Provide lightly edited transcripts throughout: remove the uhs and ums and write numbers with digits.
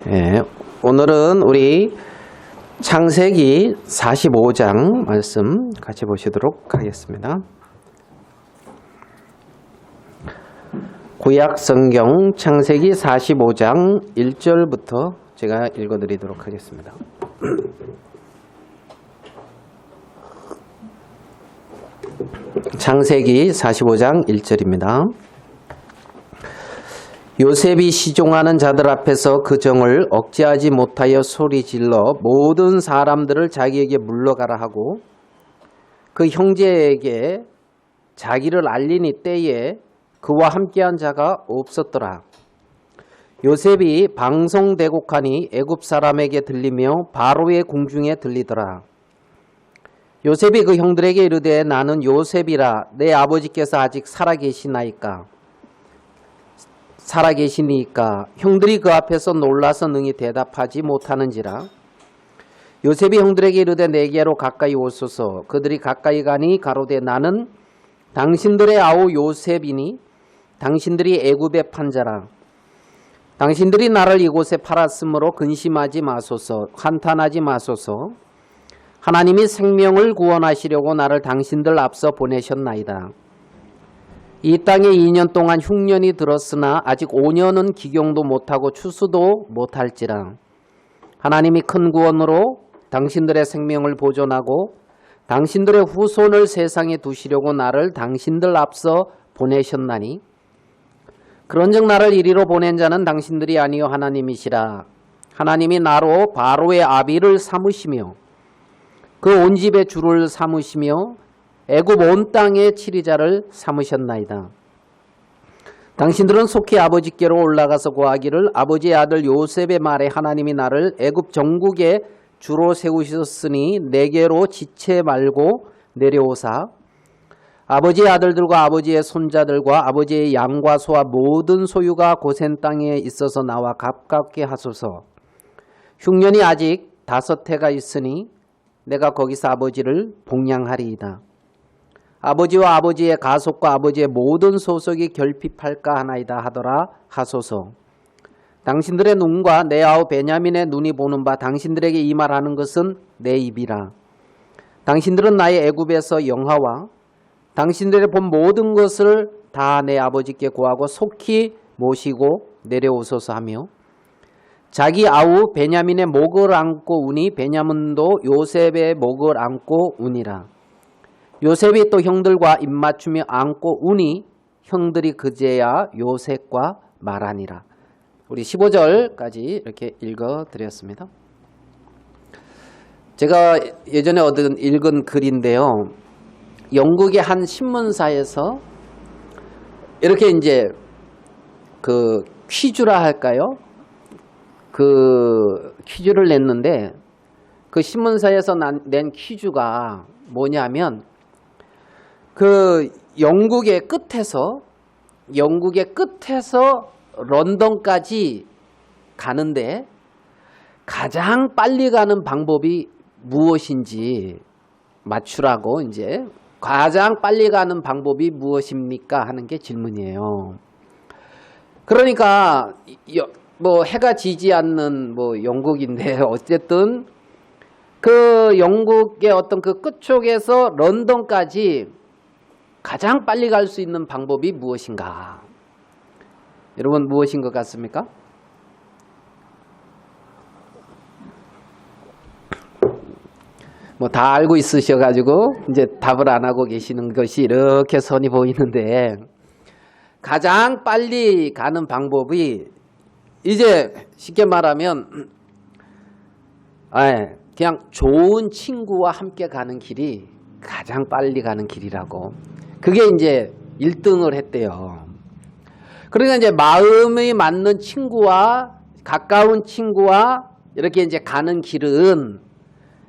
예, 오늘은 우리 창세기 45장 말씀 같이 보시도록 하겠습니다. 구약 성경 창세기 45장 1절부터 제가 읽어드리도록 하겠습니다. 창세기 45장 1절입니다. 요셉이 시종하는 자들 앞에서 그 정을 억제하지 못하여 소리질러 모든 사람들을 자기에게 물러가라 하고 그 형제에게 자기를 알리니 때에 그와 함께한 자가 없었더라. 요셉이 방송대곡하니 애굽 사람에게 들리며 바로의 궁중에 들리더라. 요셉이 그 형들에게 이르되 나는 요셉이라 내 아버지께서 아직 살아계시니까 형들이 그 앞에서 놀라서 능히 대답하지 못하는지라. 요셉이 형들에게 이르되 내게로 가까이 오소서. 그들이 가까이 가니 가로되 나는 당신들의 아우 요셉이니 당신들이 애굽에 판 자라. 당신들이 나를 이곳에 팔았으므로 근심하지 마소서. 한탄하지 마소서. 하나님이 생명을 구원하시려고 나를 당신들 앞서 보내셨나이다. 이 땅에 2년 동안 흉년이 들었으나 아직 5년은 기경도 못하고 추수도 못할지라. 하나님이 큰 구원으로 당신들의 생명을 보존하고 당신들의 후손을 세상에 두시려고 나를 당신들 앞서 보내셨나니 그런즉 나를 이리로 보낸 자는 당신들이 아니요 하나님이시라. 하나님이 나로 바로의 아비를 삼으시며 그 온 집의 주를 삼으시며 애굽 온 땅의 치리자를 삼으셨나이다. 당신들은 속히 아버지께로 올라가서 고하기를 아버지의 아들 요셉의 말에 하나님이 나를 애굽 전국에 주로 세우셨으니 내게로 지체 말고 내려오사 아버지의 아들들과 아버지의 손자들과 아버지의 양과 소와 모든 소유가 고센 땅에 있어서 나와 가깝게 하소서. 흉년이 아직 5해가 있으니 내가 거기서 아버지를 복양하리이다. 아버지와 아버지의 가속과 아버지의 모든 소속이 결핍할까 하나이다 하더라 하소서. 당신들의 눈과 내 아우 베냐민의 눈이 보는 바 당신들에게 이 말하는 것은 내 입이라. 당신들은 나의 애굽에서 영화와 당신들의 본 모든 것을 다 내 아버지께 구하고 속히 모시고 내려오소서 하며 자기 아우 베냐민의 목을 안고 우니 베냐민도 요셉의 목을 안고 우니라. 요셉이 또 형들과 입맞추며 안고 우니 형들이 그제야 요셉과 말하니라. 우리 15절까지 이렇게 읽어드렸습니다. 제가 예전에 읽은 글인데요. 영국의 한 신문사에서 이렇게 이제 그 퀴즈라 할까요? 그 퀴즈를 냈는데 그 신문사에서 낸 퀴즈가 뭐냐면 그 영국의 끝에서 런던까지 가는데 가장 빨리 가는 방법이 무엇인지 맞추라고 이제 가장 빨리 가는 방법이 무엇입니까? 하는 게 질문이에요. 그러니까 뭐 해가 지지 않는 뭐 영국인데 어쨌든 그 영국의 어떤 그 끝쪽에서 런던까지 가장 빨리 갈 수 있는 방법이 무엇인가? 여러분 무엇인 것 같습니까? 뭐 다 알고 있으셔가지고 이제 답을 안 하고 계시는 것이 이렇게 선이 보이는데 가장 빨리 가는 방법이 이제 쉽게 말하면 그냥 좋은 친구와 함께 가는 길이 가장 빨리 가는 길이라고. 그게 이제 1등을 했대요. 그러니까 이제 마음이 맞는 친구와 가까운 친구와 이렇게 이제 가는 길은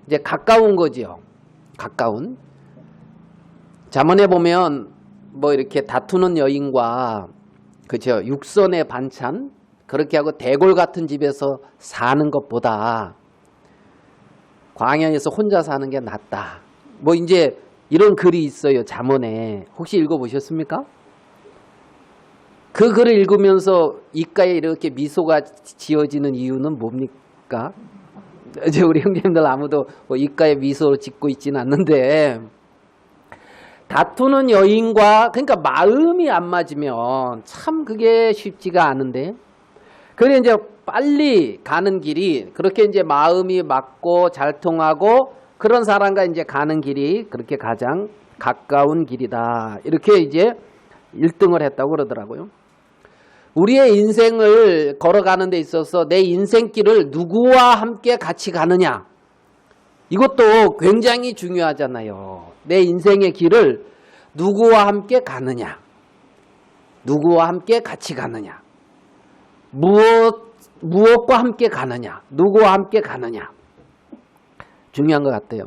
이제 가까운 거지요. 가까운. 잠언에 보면 뭐 이렇게 다투는 여인과 그죠 육선의 반찬 그렇게 하고 대골 같은 집에서 사는 것보다 광야에서 혼자 사는 게 낫다. 뭐 이제 이런 글이 있어요. 잠언에. 혹시 읽어보셨습니까? 그 글을 읽으면서 입가에 이렇게 미소가 지어지는 이유는 뭡니까? 이제 우리 형제님들 아무도 입가에 미소를 짓고 있지는 않는데, 다투는 여인과, 그러니까 마음이 안 맞으면 참 그게 쉽지가 않은데, 그래 이제 빨리 가는 길이, 그렇게 이제 마음이 맞고 잘 통하고 그런 사람과 이제 가는 길이 그렇게 가장 가까운 길이다. 이렇게 이제 1등을 했다고 그러더라고요. 우리의 인생을 걸어가는 데 있어서 내 인생길을 누구와 함께 같이 가느냐, 이것도 굉장히 중요하잖아요. 내 인생의 길을 누구와 함께 가느냐, 누구와 함께 같이 가느냐, 무엇과 함께 가느냐, 누구와 함께 가느냐, 중요한 것 같아요.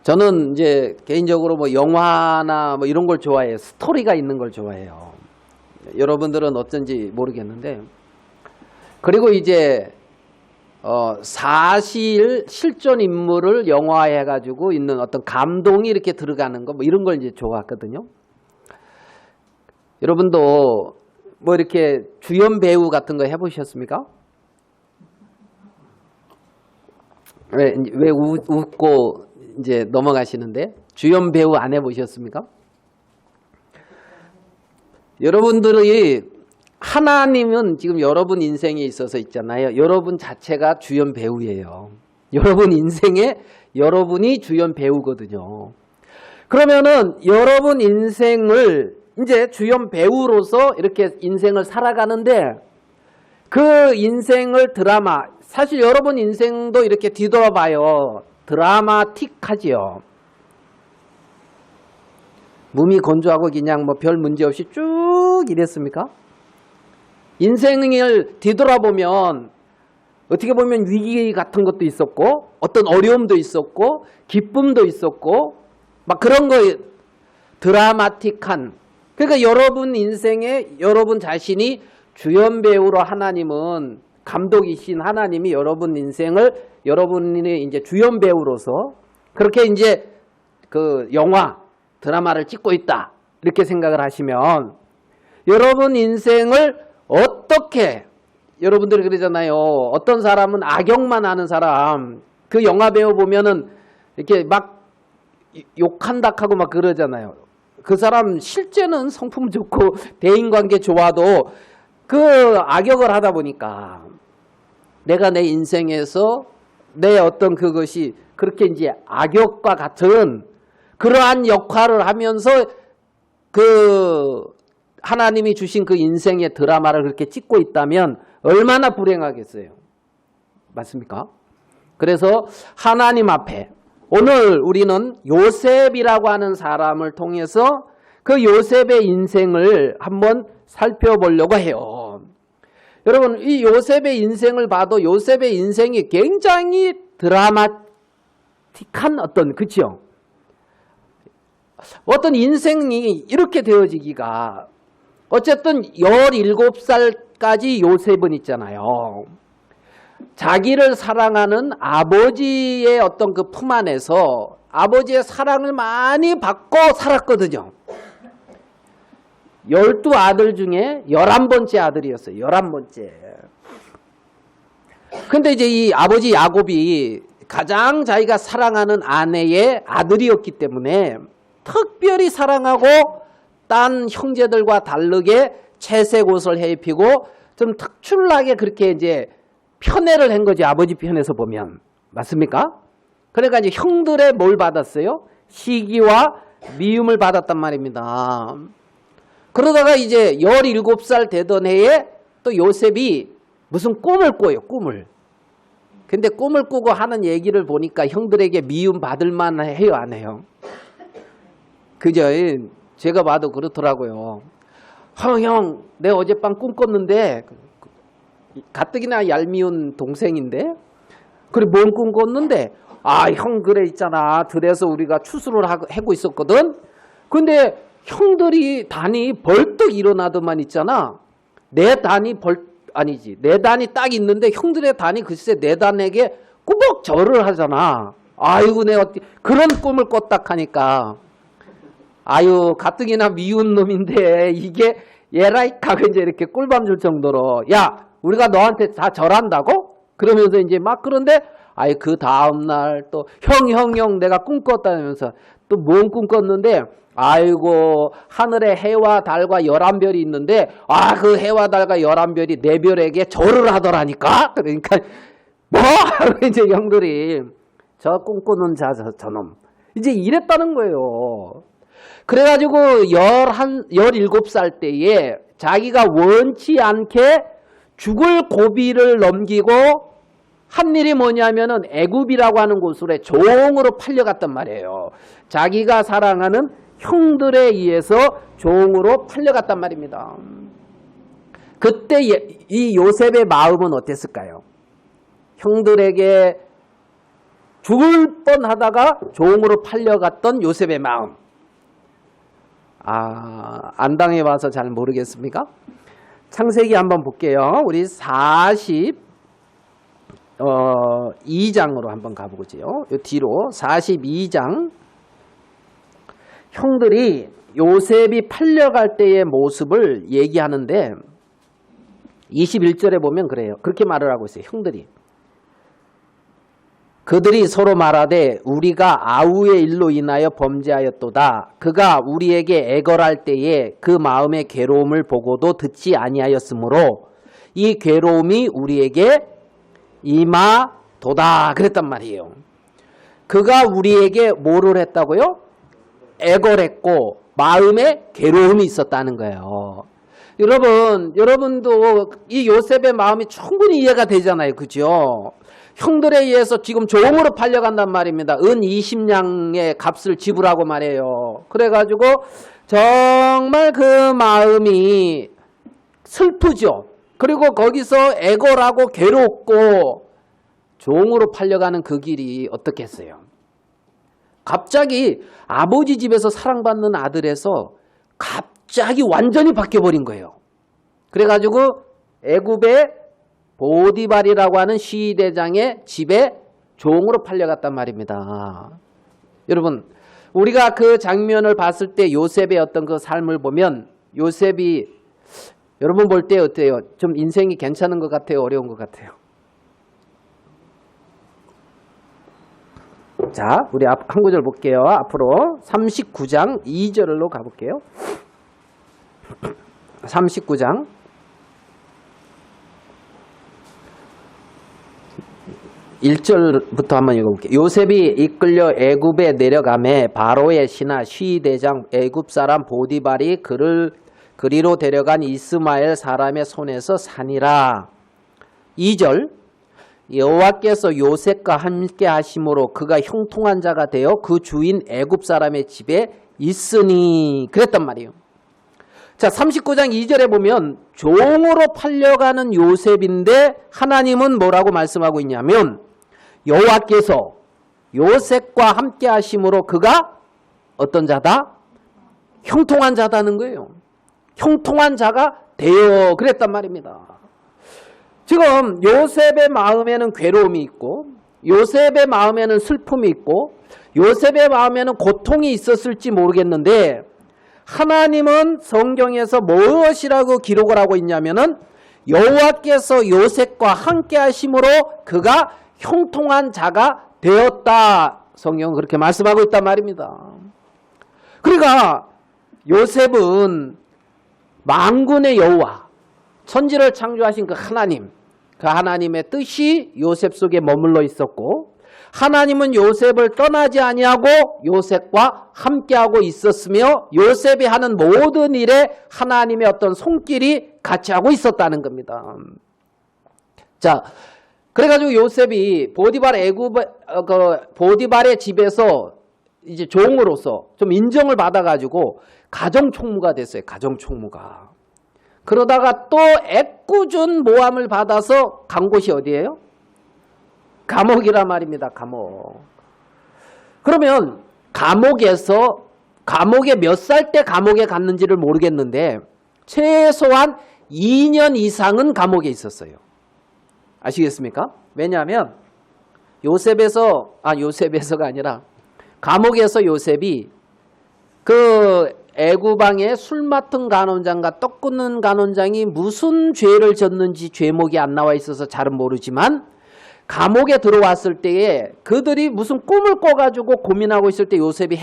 저는 이제 개인적으로 뭐 영화나 뭐 이런 걸 좋아해요. 스토리가 있는 걸 좋아해요. 여러분들은 어쩐지 모르겠는데, 그리고 이제 사실 실존 인물을 영화해 가지고 있는 어떤 감동이 이렇게 들어가는 거, 뭐 이런 걸 이제 좋아하거든요. 여러분도 뭐 이렇게 주연 배우 같은 거 해보셨습니까? 왜 웃고 이제 넘어가시는데, 주연 배우 안 해보셨습니까? 여러분들이, 하나님은 지금 여러분 인생에 있어서 있잖아요. 여러분 자체가 주연 배우예요. 여러분 인생에 여러분이 주연 배우거든요. 그러면은 여러분 인생을 이제 주연 배우로서 이렇게 인생을 살아가는데, 그 인생을 드라마, 사실 여러분 인생도 이렇게 뒤돌아봐요. 드라마틱하지요. 몸이 건조하고 그냥 뭐 별 문제 없이 쭉 이랬습니까? 인생을 뒤돌아보면 어떻게 보면 위기 같은 것도 있었고, 어떤 어려움도 있었고, 기쁨도 있었고, 막 그런 거, 드라마틱한. 그러니까 여러분 인생에 여러분 자신이 주연 배우로, 하나님은 감독이신 하나님이 여러분 인생을 여러분이 이제 주연 배우로서 그렇게 이제 그 영화, 드라마를 찍고 있다, 이렇게 생각을 하시면, 여러분 인생을 어떻게, 여러분들이 그러잖아요. 어떤 사람은 악역만 하는 사람, 그 영화 배우 보면은 이렇게 막 욕한다 하고 막 그러잖아요. 그 사람 실제는 성품 좋고 대인관계 좋아도 그 악역을 하다 보니까 내가 내 인생에서 내 어떤 그것이 그렇게 이제 악역과 같은 그러한 역할을 하면서 그 하나님이 주신 그 인생의 드라마를 그렇게 찍고 있다면 얼마나 불행하겠어요. 맞습니까? 그래서 하나님 앞에 오늘 우리는 요셉이라고 하는 사람을 통해서 그 요셉의 인생을 한번 살펴보려고 해요. 여러분, 이 요셉의 인생을 봐도 요셉의 인생이 굉장히 드라마틱한 어떤, 그치요? 어떤 인생이 이렇게 되어지기가, 어쨌든 17살까지 요셉은 있잖아요. 자기를 사랑하는 아버지의 어떤 그 품 안에서 아버지의 사랑을 많이 받고 살았거든요. 12아들 중에 11번째 아들이었어요. 11번째. 근데 이제 이 아버지 야곱이 가장 자기가 사랑하는 아내의 아들이었기 때문에 특별히 사랑하고 딴 형제들과 다르게 채색 옷을 해 입히고 좀 특출나게 그렇게 이제 편애를 한 거지, 아버지 편에서 보면. 맞습니까? 그러니까 이제 형들의 뭘 받았어요? 시기와 미움을 받았단 말입니다. 그러다가 이제 17살 되던 해에 또 요셉이 무슨 꿈을 꿔요, 꿈을. 근데 꿈을 꾸고 하는 얘기를 보니까 형들에게 미움 받을 만해요, 안 해요? 그죠? 제가 봐도 그렇더라고요. 형, 내가 어젯밤 꿈 꿨는데, 가뜩이나 얄미운 동생인데, 그래, 뭔 꿈 꿨는데, 아, 형, 그래, 있잖아. 들에서 우리가 추수를 하고 있었거든? 근데 형들이 단이 벌떡 일어나더만 있잖아. 내 단이 아니지. 내 단이 딱 있는데 형들의 단이 글쎄 내 단에게 꾸벅 절을 하잖아. 아이고, 내가 그런 꿈을 꿨다 하니까. 아유 가뜩이나 미운 놈인데 이게 얘라이 하고 이제 이렇게 꿀밤 줄 정도로 야 우리가 너한테 다 절한다고? 그러면서 이제 막 그런데 아이 그 다음날 또 형 내가 꿈 꿨다면서 또 뭔 꿈 꿨는데 아이고 하늘에 해와 달과 11별이 있는데 아 그 해와 달과 11별이 내 별에게 절을 하더라니까. 그러니까 뭐 하고 이제 형들이 저 꿈꾸는 저놈 이제 이랬다는 거예요. 그래가지고 17살 때에 자기가 원치 않게 죽을 고비를 넘기고 한 일이 뭐냐면은 애굽이라고 하는 곳으로 종으로 팔려갔단 말이에요. 자기가 사랑하는 형들에 의해서 종으로 팔려갔단 말입니다. 그때 이 요셉의 마음은 어땠을까요? 형들에게 죽을 뻔하다가 종으로 팔려갔던 요셉의 마음. 안 당해봐서 잘 모르겠습니까? 창세기 한번 볼게요. 우리 42장으로 한번 가보죠. 요 뒤로 42장. 형들이 요셉이 팔려갈 때의 모습을 얘기하는데 21절에 보면 그래요. 그렇게 말을 하고 있어요. 형들이. 그들이 서로 말하되 우리가 아우의 일로 인하여 범죄하였도다. 그가 우리에게 애걸할 때에 그 마음의 괴로움을 보고도 듣지 아니하였으므로 이 괴로움이 우리에게 임하도다. 그랬단 말이에요. 그가 우리에게 뭐를 했다고요? 애걸했고 마음에 괴로움이 있었다는 거예요. 여러분도 이 요셉의 마음이 충분히 이해가 되잖아요. 그죠? 형들에 의해서 지금 종으로 팔려간단 말입니다. 은 20냥의 값을 지불하고 말이에요. 그래가지고 정말 그 마음이 슬프죠. 그리고 거기서 애걸하고 괴롭고 종으로 팔려가는 그 길이 어떻겠어요? 갑자기 아버지 집에서 사랑받는 아들에서 갑자기 완전히 바뀌어버린 거예요. 그래가지고 애굽의 보디발이라고 하는 시대장의 집에 종으로 팔려갔단 말입니다. 여러분, 우리가 그 장면을 봤을 때 요셉의 어떤 그 삶을 보면 요셉이 여러분 볼 때 어때요? 좀 인생이 괜찮은 것 같아요? 어려운 것 같아요? 자, 우리 한 구절 볼게요. 앞으로 39장 2절로 가볼게요. 39장 1절부터 한번 읽어볼게요. 요셉이 이끌려 애굽에 내려가매 바로의 신하 시대장 애굽 사람 보디발이 그를 그리로 데려간 이스마엘 사람의 손에서 사니라. 2절 여호와께서 요셉과 함께 하심으로 그가 형통한 자가 되어 그 주인 애굽 사람의 집에 있으니 그랬단 말이에요. 자, 39장 2절에 보면 종으로 팔려가는 요셉인데 하나님은 뭐라고 말씀하고 있냐면 여호와께서 요셉과 함께 하심으로 그가 어떤 자다? 형통한 자다는 거예요. 형통한 자가 되어 그랬단 말입니다. 지금 요셉의 마음에는 괴로움이 있고 요셉의 마음에는 슬픔이 있고 요셉의 마음에는 고통이 있었을지 모르겠는데 하나님은 성경에서 무엇이라고 기록을 하고 있냐면은 여호와께서 요셉과 함께 하심으로 그가 형통한 자가 되었다. 성경은 그렇게 말씀하고 있단 말입니다. 그러니까 요셉은 만군의 여호와 천지를 창조하신 그 하나님, 그 하나님의 뜻이 요셉 속에 머물러 있었고 하나님은 요셉을 떠나지 아니하고 요셉과 함께하고 있었으며 요셉이 하는 모든 일에 하나님의 어떤 손길이 같이 하고 있었다는 겁니다. 자, 그래가지고 요셉이 보디발의 집에서 이제 종으로서 좀 인정을 받아가지고 가정총무가 됐어요. 가정총무가. 그러다가 또 애꿎은 모함을 받아서 간 곳이 어디예요? 감옥이라 말입니다. 감옥. 그러면 감옥에 몇 살 때 감옥에 갔는지를 모르겠는데 최소한 2년 이상은 감옥에 있었어요. 아시겠습니까? 왜냐하면 요셉에서가 아니라 감옥에서 요셉이 그 애구방의 술 맡은 간원장과 떡 굽는 간원장이 무슨 죄를 졌는지 죄목이 안 나와 있어서 잘은 모르지만 감옥에 들어왔을 때에 그들이 무슨 꿈을 꿔가지고 고민하고 있을 때 요셉이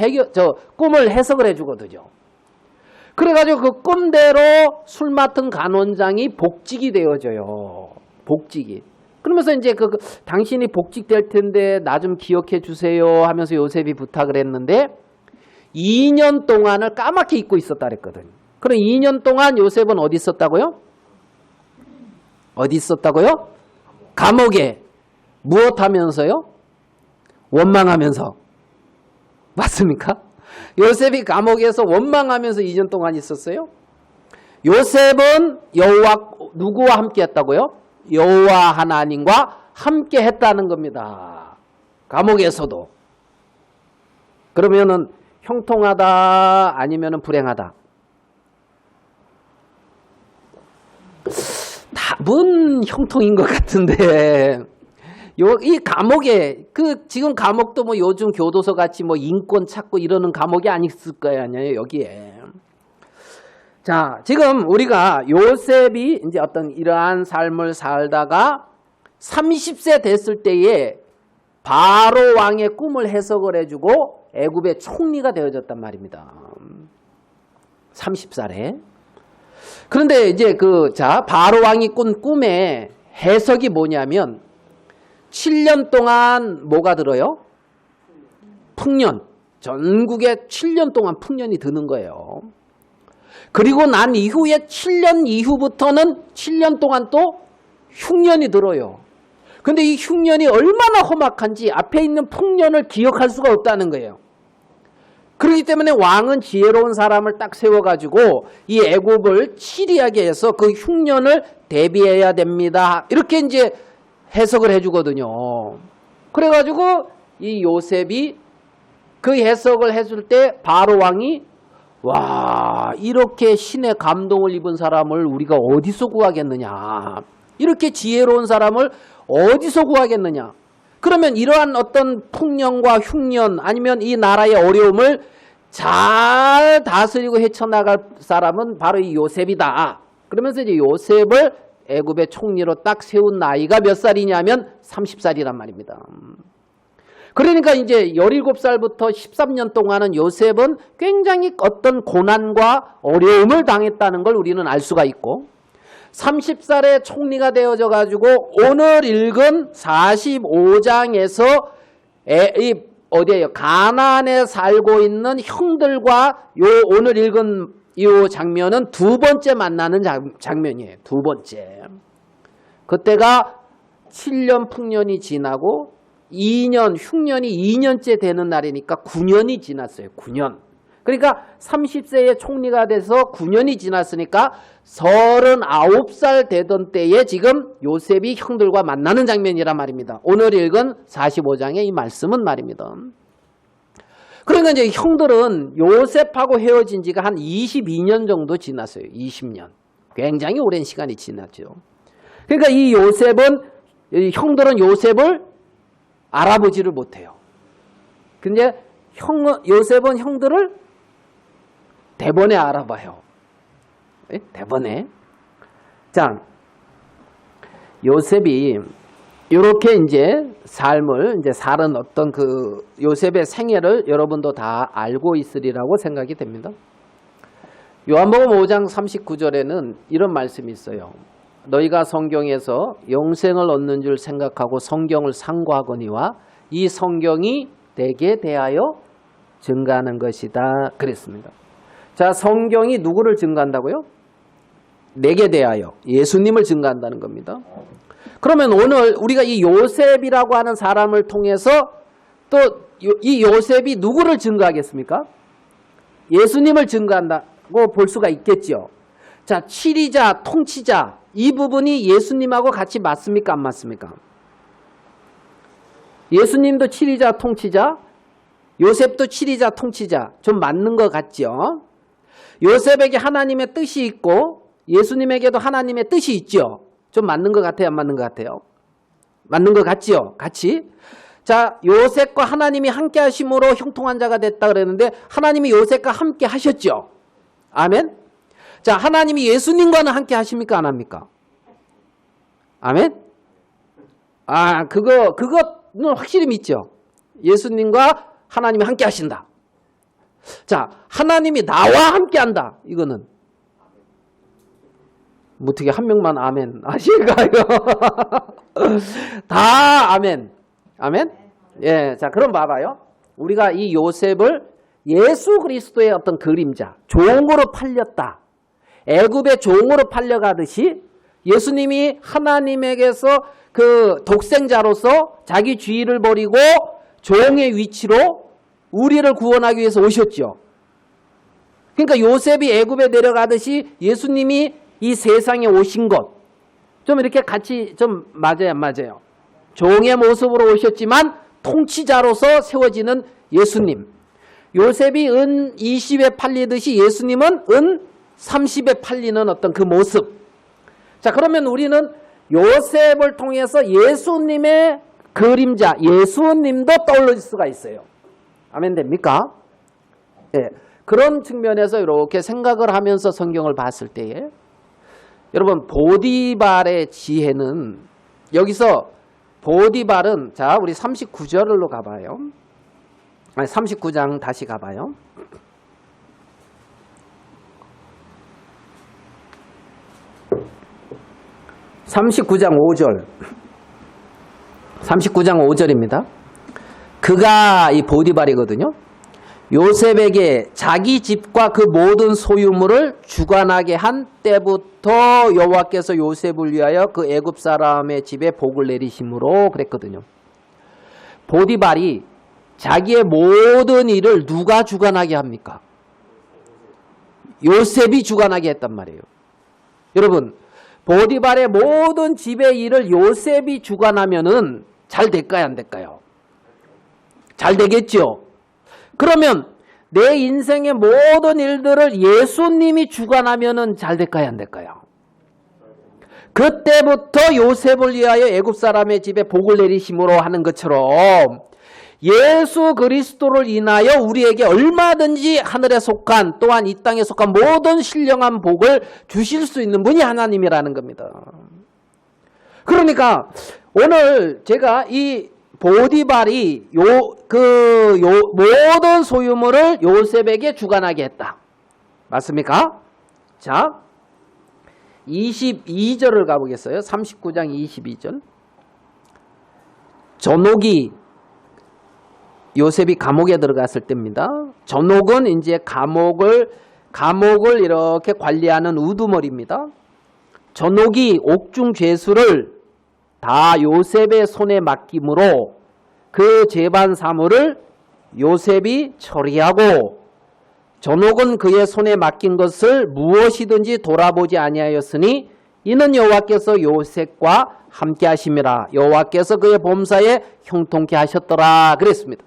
꿈을 해석을 해주거든요. 그래가지고 그 꿈대로 술 맡은 간원장이 복직이 되어져요. 복직이. 그러면서 이제 당신이 복직될 텐데 나 좀 기억해 주세요 하면서 요셉이 부탁을 했는데 2년 동안을 까맣게 잊고 있었다 그랬거든. 그럼 2년 동안 요셉은 어디 있었다고요? 어디 있었다고요? 감옥에. 무엇하면서요? 원망하면서. 맞습니까? 요셉이 감옥에서 원망하면서 2년 동안 있었어요. 요셉은 누구와 함께 했다고요? 여호와 하나님과 함께 했다는 겁니다. 감옥에서도. 그러면은 형통하다 아니면은 불행하다? 답은 형통인 것 같은데 이 감옥에 지금 감옥도 뭐 요즘 교도소 같이 뭐 인권 찾고 이러는 감옥이 아니었을 거예요, 아니에요 여기에. 자, 지금 우리가 요셉이 이제 어떤 이러한 삶을 살다가 30세 됐을 때에 바로 왕의 꿈을 해석을 해주고 애굽의 총리가 되어졌단 말입니다. 30살에. 그런데 이제 바로 왕이 꾼 꿈의 해석이 뭐냐면 7년 동안 뭐가 들어요? 풍년. 전국에 7년 동안 풍년이 드는 거예요. 그리고 난 이후에 7년 이후부터는 7년 동안 또 흉년이 들어요. 근데 이 흉년이 얼마나 험악한지 앞에 있는 풍년을 기억할 수가 없다는 거예요. 그렇기 때문에 왕은 지혜로운 사람을 딱 세워가지고 이 애굽을 치리하게 해서 그 흉년을 대비해야 됩니다. 이렇게 이제 해석을 해주거든요. 그래가지고 이 요셉이 그 해석을 해줄 때 바로 왕이 와, 이렇게 신의 감동을 입은 사람을 우리가 어디서 구하겠느냐. 이렇게 지혜로운 사람을 어디서 구하겠느냐. 그러면 이러한 어떤 풍년과 흉년 아니면 이 나라의 어려움을 잘 다스리고 헤쳐나갈 사람은 바로 이 요셉이다. 그러면서 이제 요셉을 애굽의 총리로 딱 세운 나이가 몇 살이냐면 30살이란 말입니다. 그러니까 이제 17살부터 13년 동안은 요셉은 굉장히 어떤 고난과 어려움을 당했다는 걸 우리는 알 수가 있고 30살에 총리가 되어져 가지고 오늘 읽은 45장에서 어디에요? 가나안에 살고 있는 형들과 오늘 읽은 이 장면은 두 번째 만나는 장면이에요. 두 번째. 그때가 7년 풍년이 지나고 2년, 흉년이 2년째 되는 날이니까 9년이 지났어요. 9년. 그러니까 30세에 총리가 돼서 9년이 지났으니까 39살 되던 때에 지금 요셉이 형들과 만나는 장면이란 말입니다. 오늘 읽은 45장의 이 말씀은 말입니다. 그러니까 이제 형들은 요셉하고 헤어진 지가 한 22년 정도 지났어요. 20년. 굉장히 오랜 시간이 지났죠. 그러니까 이 형들은 요셉을 알아보지를 못해요. 근데 요셉은 형들을 대번에 알아봐요. 네? 대번에. 자, 요셉이 이렇게 이제 삶을 이제 사는 어떤 요셉의 생애를 여러분도 다 알고 있으리라고 생각이 됩니다. 요한복음 5장 39절에는 이런 말씀이 있어요. 너희가 성경에서 영생을 얻는 줄 생각하고 성경을 상고하거니와 이 성경이 내게 대하여 증가하는 것이다. 그랬습니다. 자, 성경이 누구를 증가한다고요? 내게 대하여 예수님을 증가한다는 겁니다. 그러면 오늘 우리가 이 요셉이라고 하는 사람을 통해서 또 이 요셉이 누구를 증거하겠습니까? 예수님을 증거한다고 볼 수가 있겠죠. 자, 치리자, 통치자 이 부분이 예수님하고 같이 맞습니까? 안 맞습니까? 예수님도 치리자, 통치자, 요셉도 치리자, 통치자 좀 맞는 것 같죠? 요셉에게 하나님의 뜻이 있고 예수님에게도 하나님의 뜻이 있죠? 좀 맞는 것 같아요? 안 맞는 것 같아요? 맞는 것 같지요? 같이? 자, 요셉과 하나님이 함께 하심으로 형통한 자가 됐다 그랬는데 하나님이 요셉과 함께 하셨죠. 아멘. 자, 하나님이 예수님과는 함께 하십니까? 안 합니까? 아멘. 그거는 확실히 믿죠. 예수님과 하나님이 함께 하신다. 자, 하나님이 나와 함께 한다. 이거는 어떻게 한 명만 아멘 하실까요? 다 아멘. 아멘? 예, 자, 그럼 봐봐요. 우리가 이 요셉을 예수 그리스도의 어떤 그림자, 종으로 팔렸다. 애굽의 종으로 팔려가듯이 예수님이 하나님에게서 그 독생자로서 자기 주의를 버리고 종의 위치로 우리를 구원하기 위해서 오셨죠. 그러니까 요셉이 애굽에 내려가듯이 예수님이 이 세상에 오신 것, 좀 이렇게 같이 좀 맞아요, 안 맞아요? 종의 모습으로 오셨지만 통치자로서 세워지는 예수님. 요셉이 은 20에 팔리듯이 예수님은 은 30에 팔리는 어떤 그 모습. 자, 그러면 우리는 요셉을 통해서 예수님의 그림자, 예수님도 떠올릴 수가 있어요. 아멘 됩니까? 예. 그런 측면에서 이렇게 생각을 하면서 성경을 봤을 때에 여러분, 보디발의 지혜는 여기서 보디발은, 자, 우리 39절로 가봐요. 아니, 39장 다시 가봐요. (39장 5절) 39장 5절입니다. 그가 이 보디발이거든요. 요셉에게 자기 집과 그 모든 소유물을 주관하게 한 때부터 여호와께서 요셉을 위하여 그 애굽 사람의 집에 복을 내리심으로 그랬거든요. 보디발이 자기의 모든 일을 누가 주관하게 합니까? 요셉이 주관하게 했단 말이에요. 여러분, 보디발의 모든 집의 일을 요셉이 주관하면은 잘 될까요, 안 될까요? 잘 되겠죠. 그러면 내 인생의 모든 일들을 예수님이 주관하면은 잘 될까요, 안 될까요? 그때부터 요셉을 위하여 애굽 사람의 집에 복을 내리심으로 하는 것처럼 예수 그리스도를 인하여 우리에게 얼마든지 하늘에 속한 또한 이 땅에 속한 모든 신령한 복을 주실 수 있는 분이 하나님이라는 겁니다. 그러니까 오늘 제가 이 보디발이 모든 소유물을 요셉에게 주관하게 했다. 맞습니까? 자, 22절을 가보겠어요. 39장 22절. 전옥이 요셉이 감옥에 들어갔을 때입니다. 전옥은 이제 감옥을 이렇게 관리하는 우두머리입니다. 전옥이 옥중 죄수를 다 요셉의 손에 맡김으로 그 재반 사물을 요셉이 처리하고 전옥은 그의 손에 맡긴 것을 무엇이든지 돌아보지 아니하였으니 이는 여호와께서 요셉과 함께 하심이라. 여호와께서 그의 범사에 형통케 하셨더라 그랬습니다.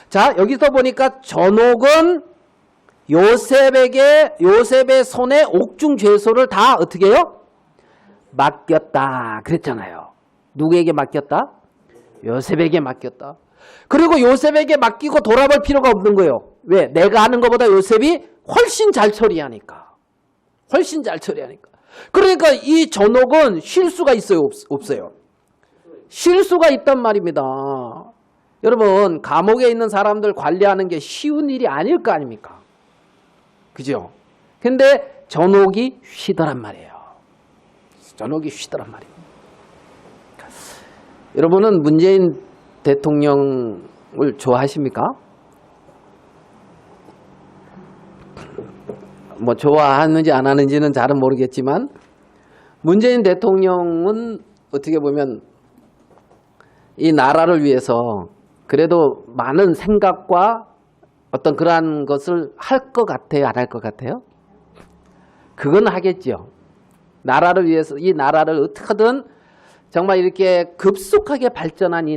자, 여기서 보니까 전옥은 요셉의 손에 옥중 죄소를 다 어떻게 해요? 맡겼다 그랬잖아요. 누구에게 맡겼다? 요셉에게 맡겼다. 그리고 요셉에게 맡기고 돌아볼 필요가 없는 거예요. 왜? 내가 하는 것보다 요셉이 훨씬 잘 처리하니까. 훨씬 잘 처리하니까. 그러니까 이 전옥은 쉴 수가 있어요, 없어요? 쉴 수가 있단 말입니다. 여러분, 감옥에 있는 사람들 관리하는 게 쉬운 일이 아닐 거 아닙니까? 그죠? 근데 전옥이 쉬더란 말이에요. 전옥이 쉬더란 말이에요. 여러분은 문재인 대통령을 좋아하십니까? 뭐 좋아하는지 안 하는지는 잘은 모르겠지만 문재인 대통령은 어떻게 보면 이 나라를 위해서 그래도 많은 생각과 어떤 그러한 것을 할 것 같아요? 안 할 것 같아요? 그건 하겠죠. 나라를 위해서 이 나라를 어떻게든 정말 이렇게 급속하게 발전한 이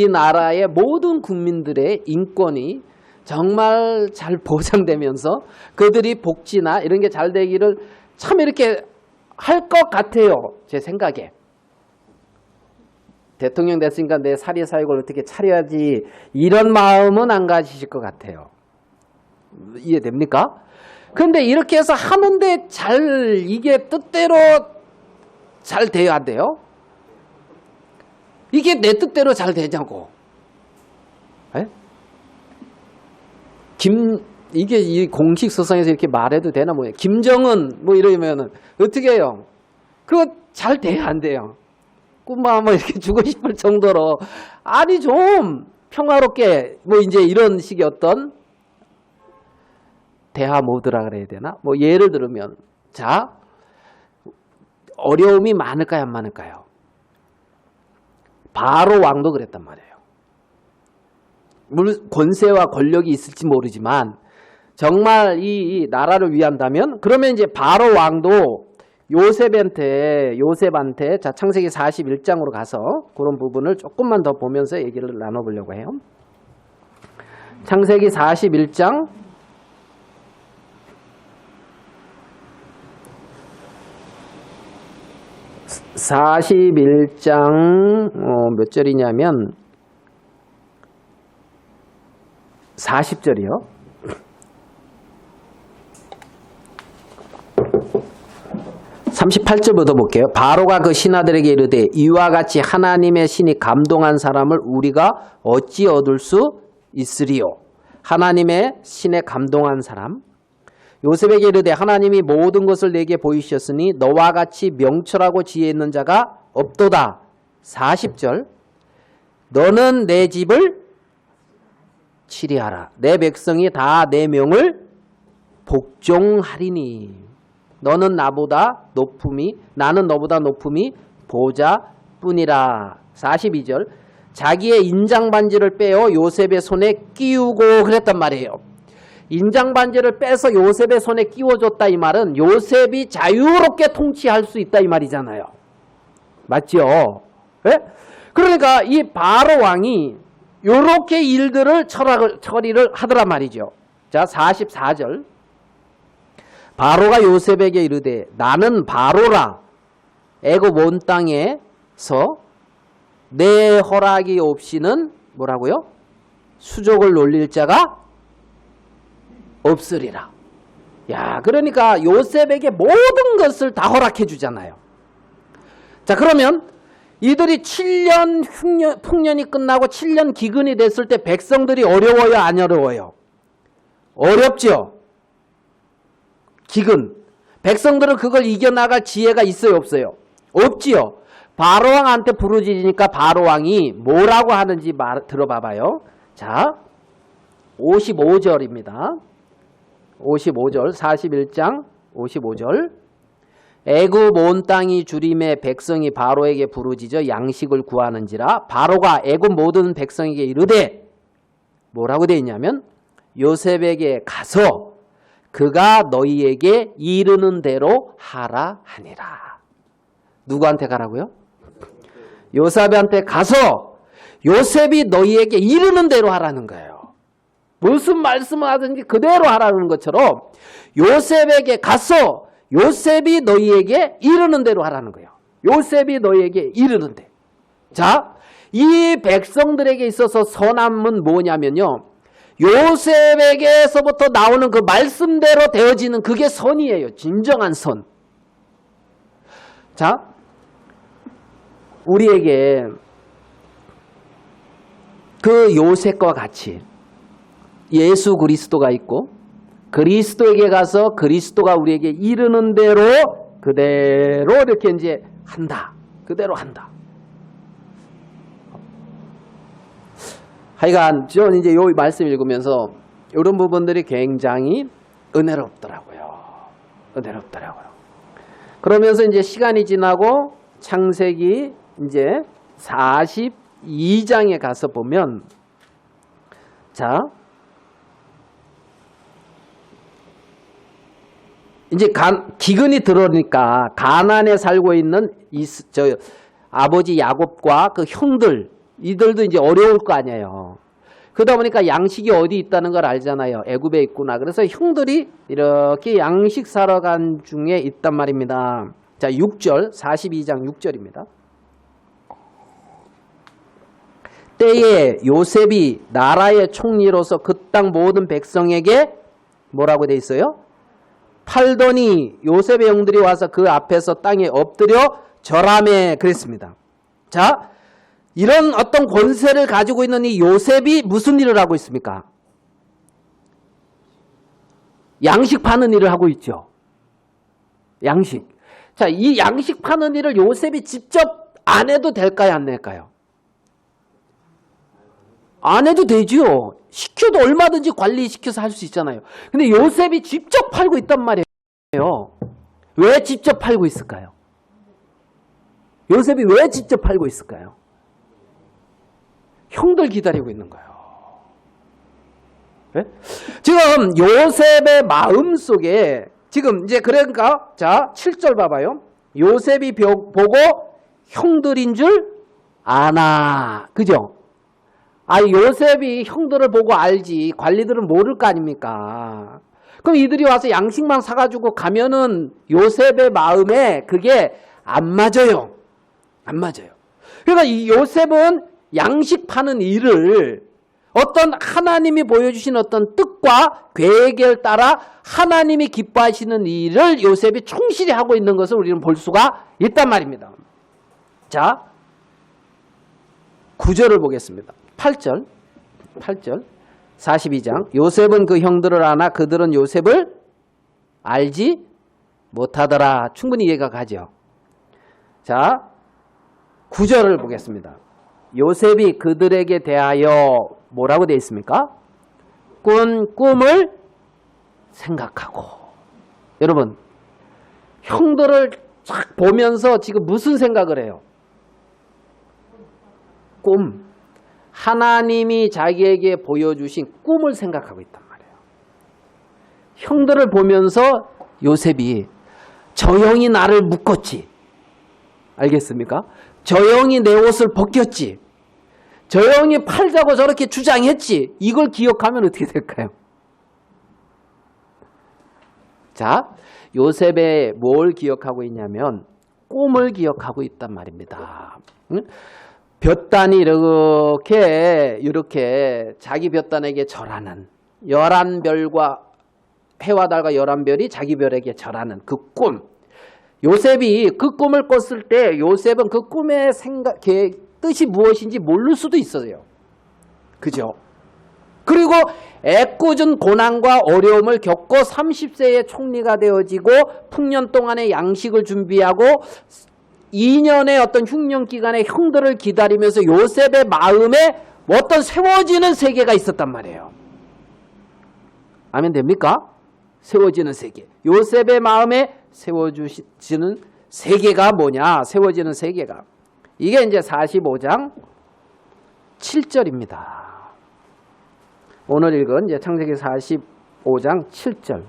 나라의 모든 국민들의 인권이 정말 잘 보장되면서 그들이 복지나 이런 게 잘 되기를 참 이렇게 할 것 같아요. 제 생각에. 대통령 됐으니까 내 사리 사욕을 어떻게 차려야지 이런 마음은 안 가지실 것 같아요. 이해됩니까? 근데 이렇게 해서 하는데 이게 뜻대로 잘 돼야 안 돼요? 이게 내 뜻대로 잘 되냐고. 에? 이게 이 공식 서상에서 이렇게 말해도 되나 뭐예요? 김정은 뭐 이러면은 어떻게 해요? 그거 잘 돼야 안 돼요? 꿈만 뭐 이렇게 주고 싶을 정도로 아니 좀 평화롭게 뭐 이제 이런 식의 어떤 대화 모드라 그래야 되나? 뭐 예를 들면 자 어려움이 많을까요 안 많을까요? 바로 왕도 그랬단 말이에요. 물론 권세와 권력이 있을지 모르지만 정말 이 나라를 위한다면 그러면 이제 바로 왕도 요셉한테 자 창세기 41장으로 가서 그런 부분을 조금만 더 보면서 얘기를 나눠보려고 해요. 창세기 41장 41장 몇 절이냐면 40절이요. 38절부터 볼게요. 바로가 그 신하들에게 이르되 이와 같이 하나님의 신이 감동한 사람을 우리가 어찌 얻을 수 있으리요. 하나님의 신에 감동한 사람. 요셉에게 이르되 하나님이 모든 것을 내게 보이셨으니 너와 같이 명철하고 지혜 있는 자가 없도다. 40절. 너는 내 집을 치리하라. 내 백성이 다 내 명을 복종하리니. 너는 나는 너보다 높음이 보좌뿐이라. 42절. 자기의 인장반지를 빼어 요셉의 손에 끼우고 그랬단 말이에요. 인장반지를 빼서 요셉의 손에 끼워줬다 이 말은 요셉이 자유롭게 통치할 수 있다 이 말이잖아요. 맞죠? 네? 그러니까 이 바로 왕이 요렇게 일들을 처리를 하더란 말이죠. 자 44절. 바로가 요셉에게 이르되 나는 바로라. 애굽 온 땅에서 내 허락이 없이는 뭐라고요? 수족을 놀릴 자가 없으리라. 야, 그러니까 요셉에게 모든 것을 다 허락해 주잖아요. 자, 그러면 이들이 7년 풍년이 끝나고 7년 기근이 됐을 때 백성들이 어려워요, 안 어려워요? 어렵죠. 기근. 백성들은 그걸 이겨나갈 지혜가 있어요, 없어요? 없지요. 바로왕한테 부르짖으니까 바로왕이 뭐라고 하는지 들어봐봐요. 자, 55절입니다. 55절, 41장 55절. 애굽 온 땅이 주림에 백성이 바로에게 부르짖어 양식을 구하는지라. 바로가 애굽 모든 백성에게 이르되 뭐라고 되어 있냐면 요셉에게 가서 그가 너희에게 이르는 대로 하라 하니라. 누구한테 가라고요? 요셉한테 가서 요셉이 너희에게 이르는 대로 하라는 거예요. 무슨 말씀을 하든지 그대로 하라는 것처럼 요셉에게 가서 요셉이 너희에게 이르는 대로 하라는 거예요. 요셉이 너희에게 이르는 대. 자, 이 백성들에게 있어서 선함은 뭐냐면요. 요셉에게서부터 나오는 그 말씀대로 되어지는 그게 선이에요. 진정한 선. 자, 우리에게 그 요셉과 같이 예수 그리스도가 있고 그리스도에게 가서 그리스도가 우리에게 이르는 대로 그대로 이렇게 이제 한다. 그대로 한다. 하여간 저는 이제 요 말씀 읽으면서 이런 부분들이 굉장히 은혜롭더라고요. 은혜롭더라고요. 그러면서 이제 시간이 지나고 창세기 이제 42장에 가서 보면 자 이제 기근이 들어오니까 가나안에 살고 있는 아버지 야곱과 그 형들 이들도 이제 어려울 거 아니에요. 그러다 보니까 양식이 어디 있다는 걸 알잖아요. 애굽에 있구나. 그래서 형들이 이렇게 양식 사러 간 중에 있단 말입니다. 자, 6절 42장 6절입니다. 때에 요셉이 나라의 총리로서 그 땅 모든 백성에게 뭐라고 돼 있어요? 팔더니 요셉의 형들이 와서 그 앞에서 땅에 엎드려 절하매 그랬습니다. 자, 이런 어떤 권세를 가지고 있는 이 요셉이 무슨 일을 하고 있습니까? 양식 파는 일을 하고 있죠. 양식. 자, 이 양식 파는 일을 요셉이 직접 안 해도 될까요? 안 될까요? 안 해도 되죠. 시켜도 얼마든지 관리시켜서 할 수 있잖아요. 근데 요셉이 직접 팔고 있단 말이에요. 왜 직접 팔고 있을까요? 요셉이 왜 직접 팔고 있을까요? 형들 기다리고 있는 거예요. 네? 지금 요셉의 마음 속에 지금 이제 그러니까 자 7절 봐봐요. 요셉이 보고 형들인 줄 아나. 그죠? 아, 요셉이 형들을 보고 알지. 관리들은 모를 거 아닙니까? 그럼 이들이 와서 양식만 사가지고 가면은 요셉의 마음에 그게 안 맞아요. 안 맞아요. 그러니까 이 요셉은 양식 파는 일을 어떤 하나님이 보여주신 어떤 뜻과 계획에 따라 하나님이 기뻐하시는 일을 요셉이 충실히 하고 있는 것을 우리는 볼 수가 있단 말입니다. 자, 9절을 보겠습니다. 8절 42장 요셉은 그 형들을 아나 그들은 요셉을 알지 못하더라. 충분히 이해가 가죠. 자, 9절을 보겠습니다. 요셉이 그들에게 대하여 뭐라고 되어 있습니까? 꾼 꿈을 생각하고. 여러분, 형들을 쫙 보면서 지금 무슨 생각을 해요? 꿈. 하나님이 자기에게 보여주신 꿈을 생각하고 있단 말이에요. 형들을 보면서 요셉이 저 형이 나를 묶었지. 알겠습니까? 저 형이 내 옷을 벗겼지. 저 형이 팔자고 저렇게 주장했지. 이걸 기억하면 어떻게 될까요? 자, 요셉의 뭘 기억하고 있냐면 꿈을 기억하고 있단 말입니다. 응? 볕단이 이렇게 자기 볕단에게 절하는 11별과 해와 달과 11별이 자기 별에게 절하는 그 꿈. 요셉이 그 꿈을 꿨을 때 요셉은 그 꿈의 뜻이 무엇인지 모를 수도 있어요. 그죠? 그리고 애꿎은 고난과 어려움을 겪고 30세에 총리가 되어지고 풍년 동안의 양식을 준비하고 2년의 어떤 흉년 기간에 형들을 기다리면서 요셉의 마음에 어떤 세워지는 세계가 있었단 말이에요. 아멘 됩니까? 세워지는 세계. 요셉의 마음에 세워지는 세계가 뭐냐? 세워지는 세계가. 이게 이제 45장 7절입니다. 오늘 읽은 이제 창세기 45장 7절.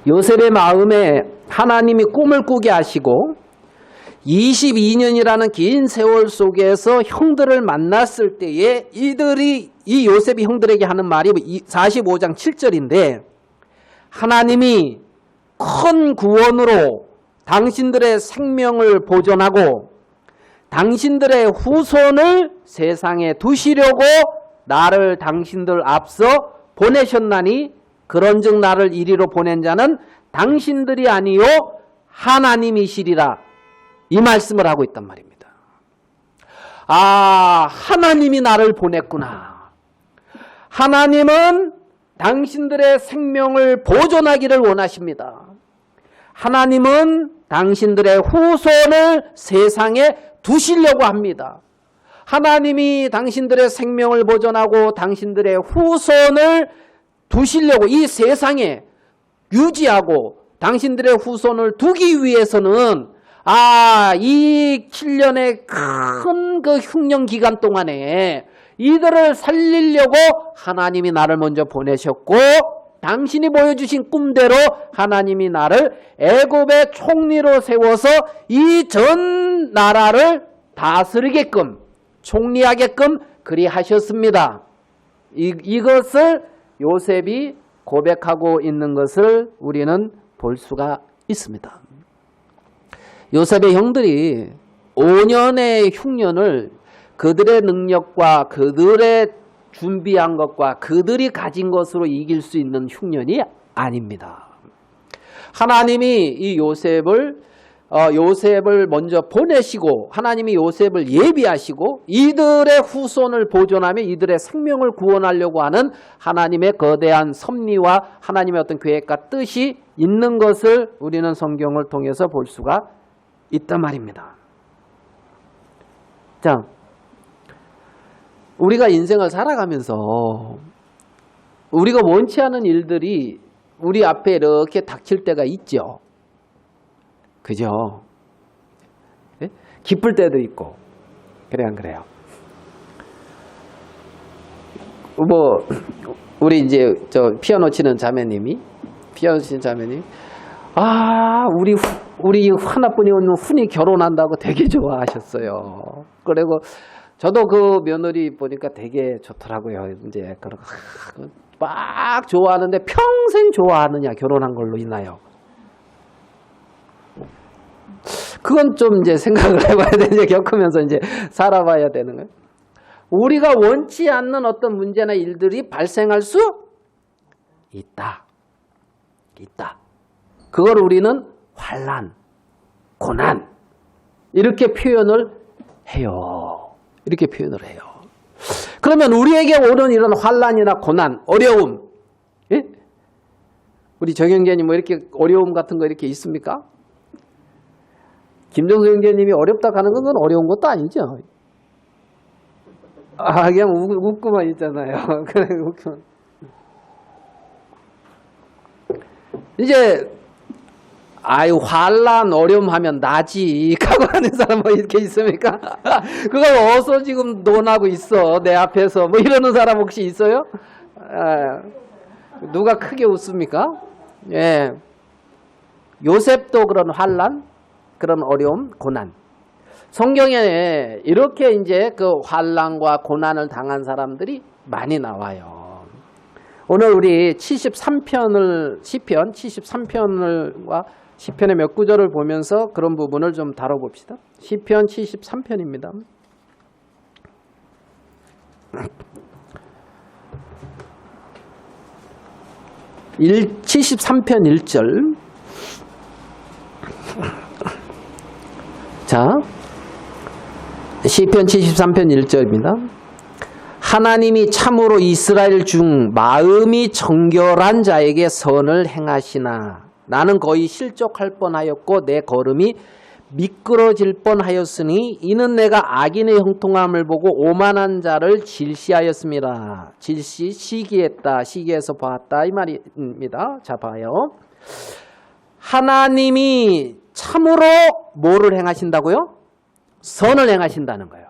요셉의 마음에 하나님이 꿈을 꾸게 하시고 22년이라는 긴 세월 속에서 형들을 만났을 때에 이들이 이 요셉이 형들에게 하는 말이 45장 7절인데 하나님이 큰 구원으로 당신들의 생명을 보존하고 당신들의 후손을 세상에 두시려고 나를 당신들 앞서 보내셨나니 그런즉 나를 이리로 보낸 자는 당신들이 아니요 하나님이시리라. 이 말씀을 하고 있단 말입니다. 아, 하나님이 나를 보냈구나. 하나님은 당신들의 생명을 보존하기를 원하십니다. 하나님은 당신들의 후손을 세상에 두시려고 합니다. 하나님이 당신들의 생명을 보존하고 당신들의 후손을 두시려고 이 세상에 유지하고 당신들의 후손을 두기 위해서는 이 7년의 큰 그 흉년 기간 동안에 이들을 살리려고 하나님이 나를 먼저 보내셨고 당신이 보여주신 꿈대로 하나님이 나를 애굽의 총리로 세워서 이 전 나라를 다스리게끔 총리하게끔 그리하셨습니다. 이것을 요셉이 고백하고 있는 것을 우리는 볼 수가 있습니다. 요셉의 형들이 5년의 흉년을 그들의 능력과 그들의 준비한 것과 그들이 가진 것으로 이길 수 있는 흉년이 아닙니다. 하나님이 이 요셉을 먼저 보내시고 하나님이 요셉을 예비하시고 이들의 후손을 보존하며 이들의 생명을 구원하려고 하는 하나님의 거대한 섭리와 하나님의 어떤 계획과 뜻이 있는 것을 우리는 성경을 통해서 볼 수가 있단 말입니다. 자, 우리가 인생을 살아가면서 우리가 원치 않은 일들이 우리 앞에 이렇게 닥칠 때가 있죠. 그죠? 예? 기쁠 때도 있고. 그래, 안 그래요? 우리 이제 피아노 치는 자매님이, 우리 하나뿐이 없는 훈이 결혼한다고 되게 좋아하셨어요. 그리고 저도 그 며느리 보니까 되게 좋더라고요. 이제 막 좋아하는데 평생 좋아하느냐, 결혼한 걸로 인하여. 그건 좀 이제 생각을 해봐야 돼. 이제 겪으면서 이제 살아봐야 되는 거예요. 우리가 원치 않는 어떤 문제나 일들이 발생할 수 있다. 그걸 우리는 환난, 고난 이렇게 표현을 해요. 그러면 우리에게 오는 이런 환난이나 고난, 어려움, 예? 우리 정영재님 뭐 이렇게 어려움 같은 거 이렇게 있습니까? 김정수 형제님이 어렵다 하는 건 어려운 것도 아니죠. 그냥 웃고만 있잖아요. 그래, 웃고만. 이제 환난 어려움 하면 나지 하고 하는 사람 뭐 이렇게 있습니까? 그걸 어디서 지금 논하고 있어 내 앞에서 뭐 이러는 사람 혹시 있어요? 누가 크게 웃습니까? 예. 요셉도 그런 환난, 그런 어려움, 고난. 성경에 이렇게 이제 그 환난과 고난을 당한 사람들이 많이 나와요. 오늘 우리 73편을 시편 73편과 시편의 몇 구절을 보면서 그런 부분을 좀 다뤄봅시다. 시편 73편입니다. 73편 1절. 자, 시편 73편 1절입니다. 하나님이 참으로 이스라엘 중 마음이 정결한 자에게 선을 행하시나 나는 거의 실족할 뻔하였고 내 걸음이 미끄러질 뻔하였으니 이는 내가 악인의 형통함을 보고 오만한 자를 질시하였습니다. 시기했다. 시기해서 보았다 이 말입니다. 자, 봐요. 하나님이 참으로 뭐를 행하신다고요? 선을 행하신다는 거예요.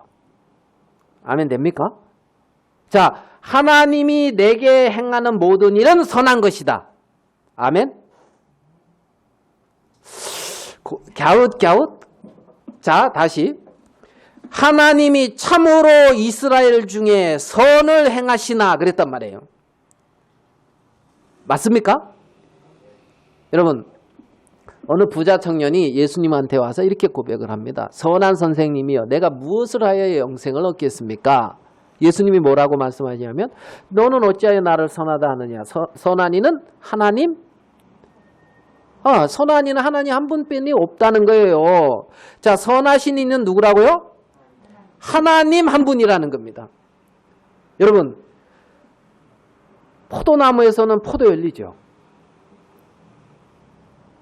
아멘 됩니까? 자, 하나님이 내게 행하는 모든 일은 선한 것이다. 아멘? 갸웃. 자, 다시. 하나님이 참으로 이스라엘 중에 선을 행하시나 그랬단 말이에요. 맞습니까? 여러분, 어느 부자 청년이 예수님한테 와서 이렇게 고백을 합니다. 선한 선생님이여, 내가 무엇을 하여 영생을 얻겠습니까? 예수님이 뭐라고 말씀하시냐면 너는 어찌하여 나를 선하다 하느냐. 선한 이는 하나님, 선한 이는 하나님 한 분뿐이 없다는 거예요. 자, 선하신 이는 누구라고요? 하나님 한 분이라는 겁니다. 여러분, 포도나무에서는 포도 열리죠.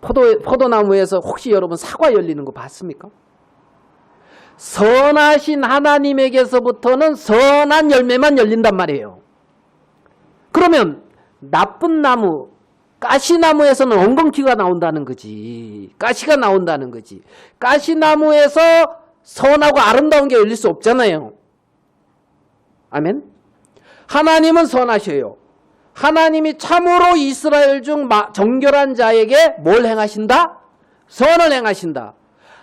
포도나무에서 혹시 여러분 사과 열리는 거 봤습니까? 선하신 하나님에게서부터는 선한 열매만 열린단 말이에요. 그러면 나쁜 나무, 가시나무에서는 엉겅퀴가 나온다는 거지. 가시가 나온다는 거지. 가시나무에서 선하고 아름다운 게 열릴 수 없잖아요. 아멘? 하나님은 선하셔요. 하나님이 참으로 이스라엘 중 정결한 자에게 뭘 행하신다? 선을 행하신다.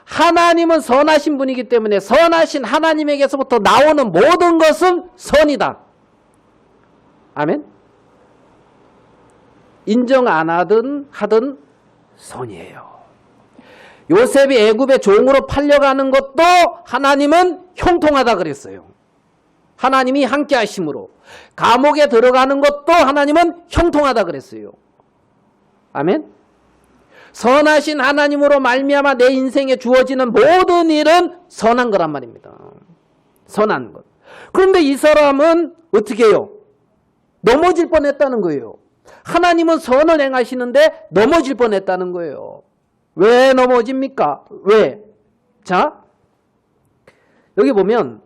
하나님은 선하신 분이기 때문에 선하신 하나님에게서부터 나오는 모든 것은 선이다. 아멘? 인정 안 하든 선이에요. 요셉이 애굽의 종으로 팔려가는 것도 하나님은 형통하다 그랬어요. 하나님이 함께 하심으로. 감옥에 들어가는 것도 하나님은 형통하다 그랬어요. 아멘. 선하신 하나님으로 말미암아 내 인생에 주어지는 모든 일은 선한 거란 말입니다. 선한 것. 그런데 이 사람은 어떻게 해요? 넘어질 뻔했다는 거예요. 하나님은 선을 행하시는데 넘어질 뻔했다는 거예요. 왜 넘어집니까? 왜? 자, 여기 보면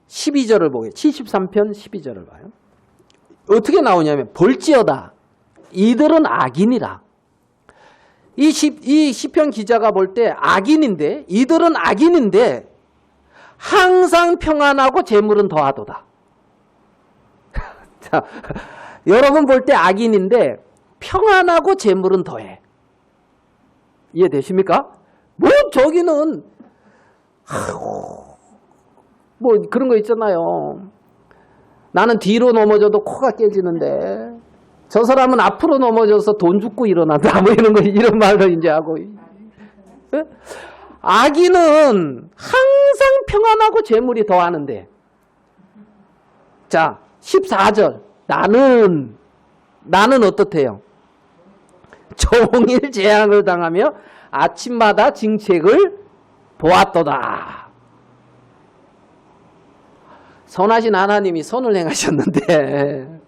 12절을 보게 73편 12절을 봐요. 어떻게 나오냐면 볼지어다 이들은 악인이라. 이 시편 기자가 볼 때 악인인데 이들은 악인인데 항상 평안하고 재물은 더하도다. 자, 여러분 볼 때 악인인데 평안하고 재물은 더해. 이해되십니까? 뭐 저기는 뭐 그런 거 있잖아요. 나는 뒤로 넘어져도 코가 깨지는데 저 사람은 앞으로 넘어져서 돈 죽고 일어난다. 뭐 이런 거 이런 말을 이제 하고. 악인은 항상 평안하고 재물이 더하는데. 자, 14절. 나는 어떻대요? 종일 재앙을 당하며 아침마다 징책을 보았도다. 선하신 하나님이 선을 행하셨는데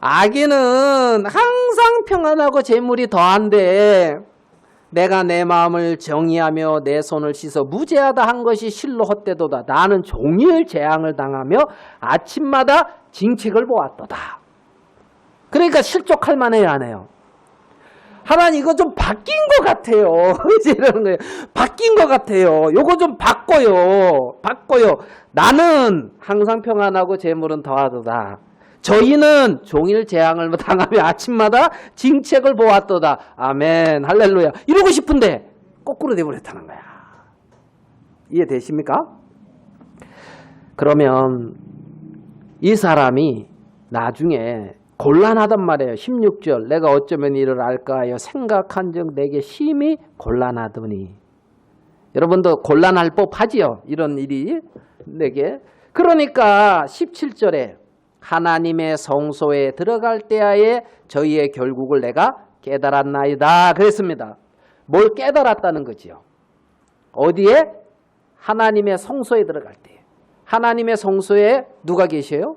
악인은 항상 평안하고 재물이 더한데 내가 내 마음을 정의하며 내 손을 씻어 무죄하다 한 것이 실로 헛되도다. 나는 종일 재앙을 당하며 아침마다 징책을 보았도다. 그러니까 실족할 만해요, 안 해요? 하나님 이거 좀 바뀐 것 같아요. 이제 이러는 거예요. 바뀐 것 같아요. 요거 좀 바꿔요. 나는 항상 평안하고 재물은 더하도다. 저희는 종일 재앙을 당하며 아침마다 징책을 보았도다. 아멘. 할렐루야. 이러고 싶은데 거꾸로 돼버렸다는 거야. 이해되십니까? 그러면 이 사람이 나중에 곤란하단 말이에요. 16절 내가 어쩌면 이를 알까 하여 생각한즉 내게 심히 곤란하더니. 여러분도 곤란할 법하지요. 이런 일이 내게. 그러니까 17절에 하나님의 성소에 들어갈 때에 저희의 결국을 내가 깨달았나이다 그랬습니다. 뭘 깨달았다는 거지요? 어디에? 하나님의 성소에 들어갈 때. 하나님의 성소에 누가 계셔요?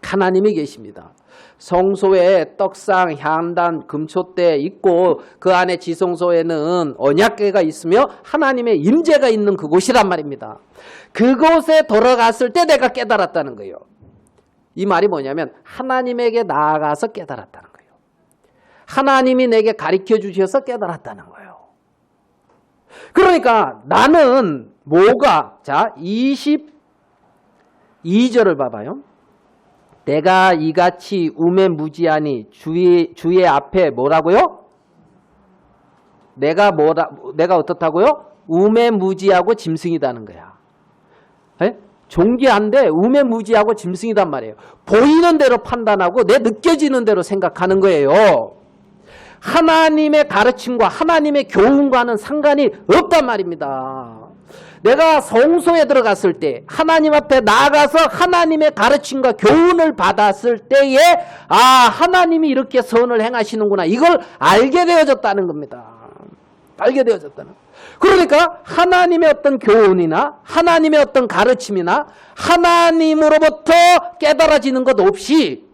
하나님이 계십니다. 성소에 떡상, 향단, 금촛대 있고 그 안에 지성소에는 언약궤가 있으며 하나님의 임재가 있는 그곳이란 말입니다. 그곳에 들어갔을 때 내가 깨달았다는 거예요. 이 말이 뭐냐면 하나님에게 나아가서 깨달았다는 거예요. 하나님이 내게 가르쳐 주셔서 깨달았다는 거예요. 그러니까 나는 뭐가? 자, 22절을 봐봐요. 내가 이같이 우매무지하니 주의 앞에 뭐라고요? 내가 어떻다고요? 우매무지하고 짐승이다는 거야. 에? 존귀한데 우매무지하고 짐승이단 말이에요. 보이는 대로 판단하고 내 느껴지는 대로 생각하는 거예요. 하나님의 가르침과 하나님의 교훈과는 상관이 없단 말입니다. 내가 성소에 들어갔을 때 하나님 앞에 나아가서 하나님의 가르침과 교훈을 받았을 때에 하나님이 이렇게 선을 행하시는구나. 이걸 알게 되어졌다는 겁니다. 알게 되어졌다는. 그러니까 하나님의 어떤 교훈이나 하나님의 어떤 가르침이나 하나님으로부터 깨달아지는 것 없이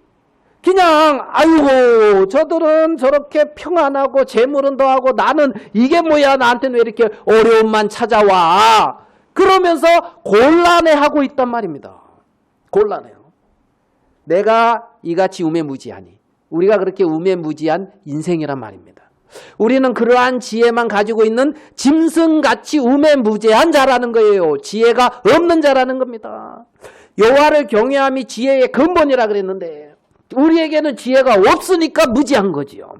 그냥 아이고 저들은 저렇게 평안하고 재물은 더하고 나는 이게 뭐야 나한테는 왜 이렇게 어려움만 찾아와 그러면서 곤란해하고 있단 말입니다. 곤란해요. 내가 이같이 우매무지하니 우리가 그렇게 우매무지한 인생이란 말입니다. 우리는 그러한 지혜만 가지고 있는 짐승같이 우매무지한 자라는 거예요. 지혜가 없는 자라는 겁니다. 여호와를 경외함이 지혜의 근본이라 그랬는데 우리에게는 지혜가 없으니까 무지한 거지요.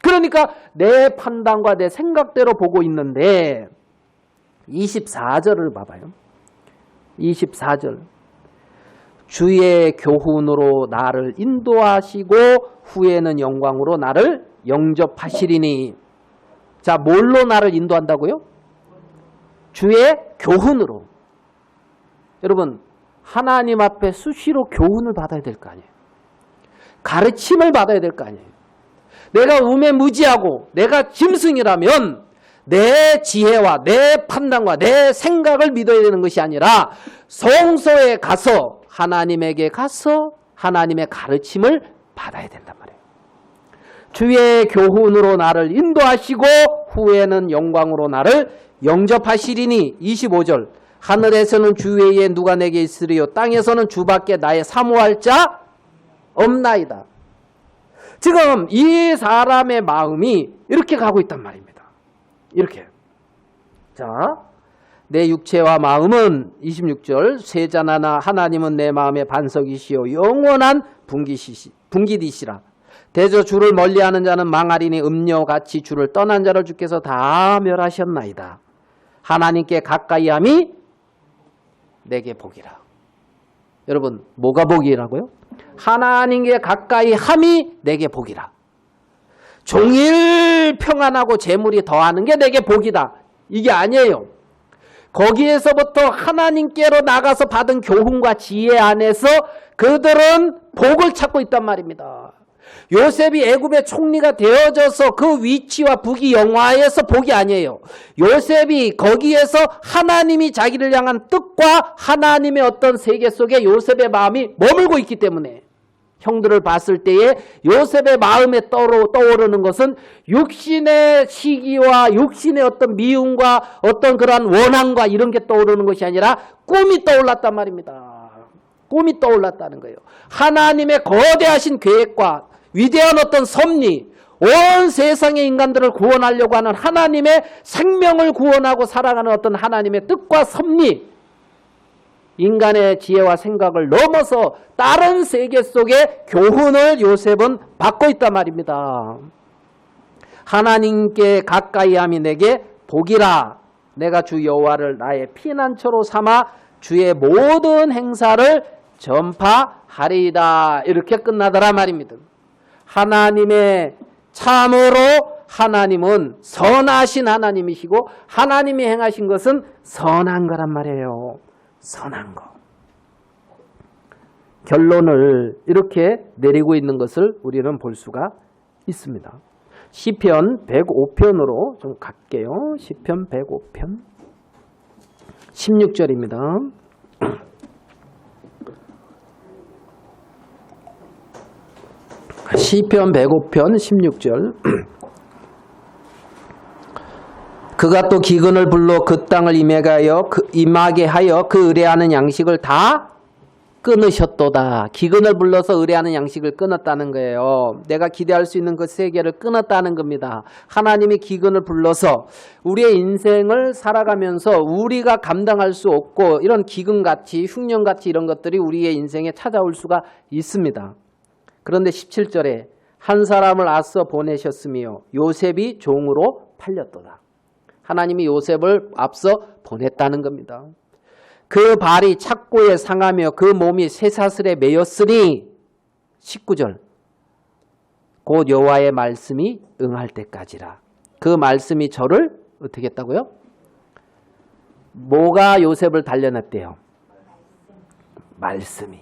그러니까 내 판단과 내 생각대로 보고 있는데 24절을 봐봐요. 24절 주의 교훈으로 나를 인도하시고 후에는 영광으로 나를 영접하시리니 자, 뭘로 나를 인도한다고요? 주의 교훈으로. 여러분, 하나님 앞에 수시로 교훈을 받아야 될 거 아니에요. 가르침을 받아야 될 거 아니에요. 내가 우매무지하고 내가 짐승이라면 내 지혜와 내 판단과 내 생각을 믿어야 되는 것이 아니라 성소에 가서 하나님에게 가서 하나님의 가르침을 받아야 된단 말이에요. 주의 교훈으로 나를 인도하시고 후에는 영광으로 나를 영접하시리니 25절 하늘에서는 주 외에 누가 내게 있으리요 땅에서는 주밖에 나의 사모할 자 없나이다. 지금 이 사람의 마음이 이렇게 가고 있단 말입니다. 이렇게. 자, 내 육체와 마음은 26절 세자나나 하나님은 내 마음의 반석이시요 영원한 분기디시라. 대저 주를 멀리하는 자는 망하리니 음녀같이 주를 떠난 자를 주께서 다 멸하셨나이다. 하나님께 가까이함이 내게 복이라. 여러분, 뭐가 복이라고요? 하나님께 가까이함이 내게 복이라. 종일 평안하고 재물이 더하는 게 내게 복이다. 이게 아니에요. 거기에서부터 하나님께로 나가서 받은 교훈과 지혜 안에서 그들은 복을 찾고 있단 말입니다. 요셉이 애굽의 총리가 되어져서 그 위치와 부귀 영화에서 복이 아니에요. 요셉이 거기에서 하나님이 자기를 향한 뜻과 하나님의 어떤 세계 속에 요셉의 마음이 머물고 있기 때문에 형들을 봤을 때에 요셉의 마음에 떠오르는 것은 육신의 시기와 육신의 어떤 미움과 어떤 그러한 원한과 이런 게 떠오르는 것이 아니라 꿈이 떠올랐단 말입니다. 꿈이 떠올랐다는 거예요. 하나님의 거대하신 계획과 위대한 어떤 섭리, 온 세상의 인간들을 구원하려고 하는 하나님의 생명을 구원하고 살아가는 어떤 하나님의 뜻과 섭리, 인간의 지혜와 생각을 넘어서 다른 세계 속의 교훈을 요셉은 받고 있단 말입니다. 하나님께 가까이함이 내게 복이라. 내가 주 여호와를 나의 피난처로 삼아 주의 모든 행사를 전파하리이다. 이렇게 끝나더라 말입니다. 하나님의 참으로 하나님은 선하신 하나님이시고 하나님이 행하신 것은 선한 거란 말이에요. 선한 거. 결론을 이렇게 내리고 있는 것을 우리는 볼 수가 있습니다. 시편 105편으로 좀 갈게요. 시편 105편 16절입니다. 시편 105편 16절 그가 또 기근을 불러 그 땅을 임하게 하여 그 의뢰하는 양식을 다 끊으셨도다. 기근을 불러서 의뢰하는 양식을 끊었다는 거예요. 내가 기대할 수 있는 그 세계를 끊었다는 겁니다. 하나님이 기근을 불러서 우리의 인생을 살아가면서 우리가 감당할 수 없고 이런 기근같이 흉년같이 이런 것들이 우리의 인생에 찾아올 수가 있습니다. 그런데 17절에 한 사람을 앞서 보내셨으며 요셉이 종으로 팔렸도다. 하나님이 요셉을 앞서 보냈다는 겁니다. 그 발이 착고에 상하며 그 몸이 쇠사슬에 매였으니 19절 곧 여호와의 말씀이 응할 때까지라. 그 말씀이 저를 어떻게 했다고요? 뭐가 요셉을 단련했대요? 말씀이.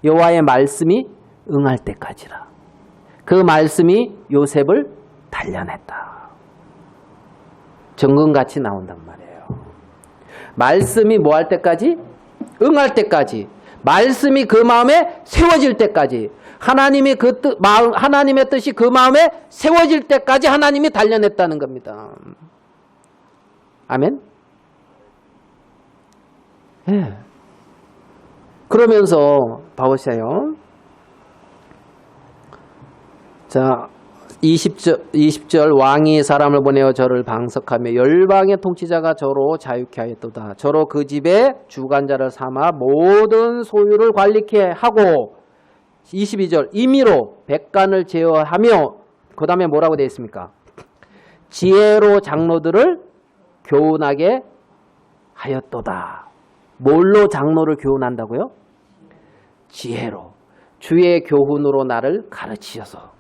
여호와의 말씀이 응할 때까지라. 그 말씀이 요셉을 단련했다. 정근같이 나온단 말이에요. 말씀이 뭐 할 때까지? 응할 때까지. 말씀이 그 마음에 세워질 때까지. 하나님의 뜻이 그 마음에 세워질 때까지 하나님이 단련했다는 겁니다. 아멘? 예. 그러면서 봐보세요. 자, 20절 왕이 사람을 보내어 저를 방석하며 열방의 통치자가 저로 자유케 하였도다. 저로 그 집에 주관자를 삼아 모든 소유를 관리케 하고 22절 임의로 백관을 제어하며 그 다음에 뭐라고 되어 있습니까? 지혜로 장로들을 교훈하게 하였도다. 뭘로 장로를 교훈한다고요? 지혜로. 주의 교훈으로 나를 가르치셔서.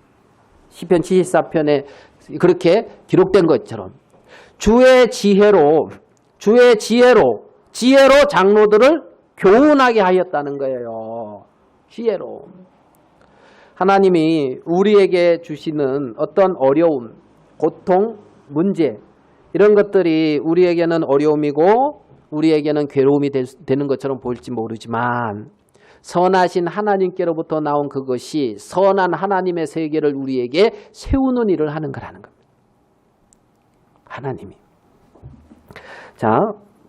시편 74편에 그렇게 기록된 것처럼 주의 지혜로 장로들을 교훈하게 하였다는 거예요. 지혜로. 하나님이 우리에게 주시는 어떤 어려움, 고통, 문제 이런 것들이 우리에게는 어려움이고 우리에게는 괴로움이 되는 것처럼 보일지 모르지만 선하신 하나님께로부터 나온 그것이 선한 하나님의 세계를 우리에게 세우는 일을 하는 거라는 겁니다. 하나님이. 자,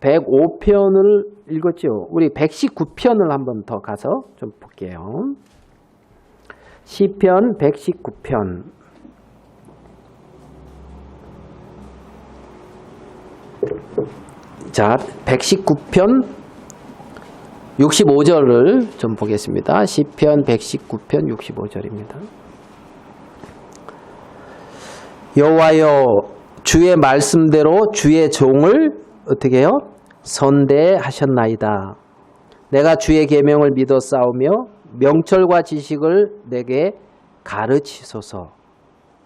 105편을 읽었죠. 우리 119편을 한번 더 가서 좀 볼게요. 시편 119편. 자, 119편 65절을 좀 보겠습니다. 시편 119편 65절입니다. 여호와여 주의 말씀대로 주의 종을 어떻게 해요? 선대하셨나이다. 내가 주의 계명을 믿어 싸우며 명철과 지식을 내게 가르치소서.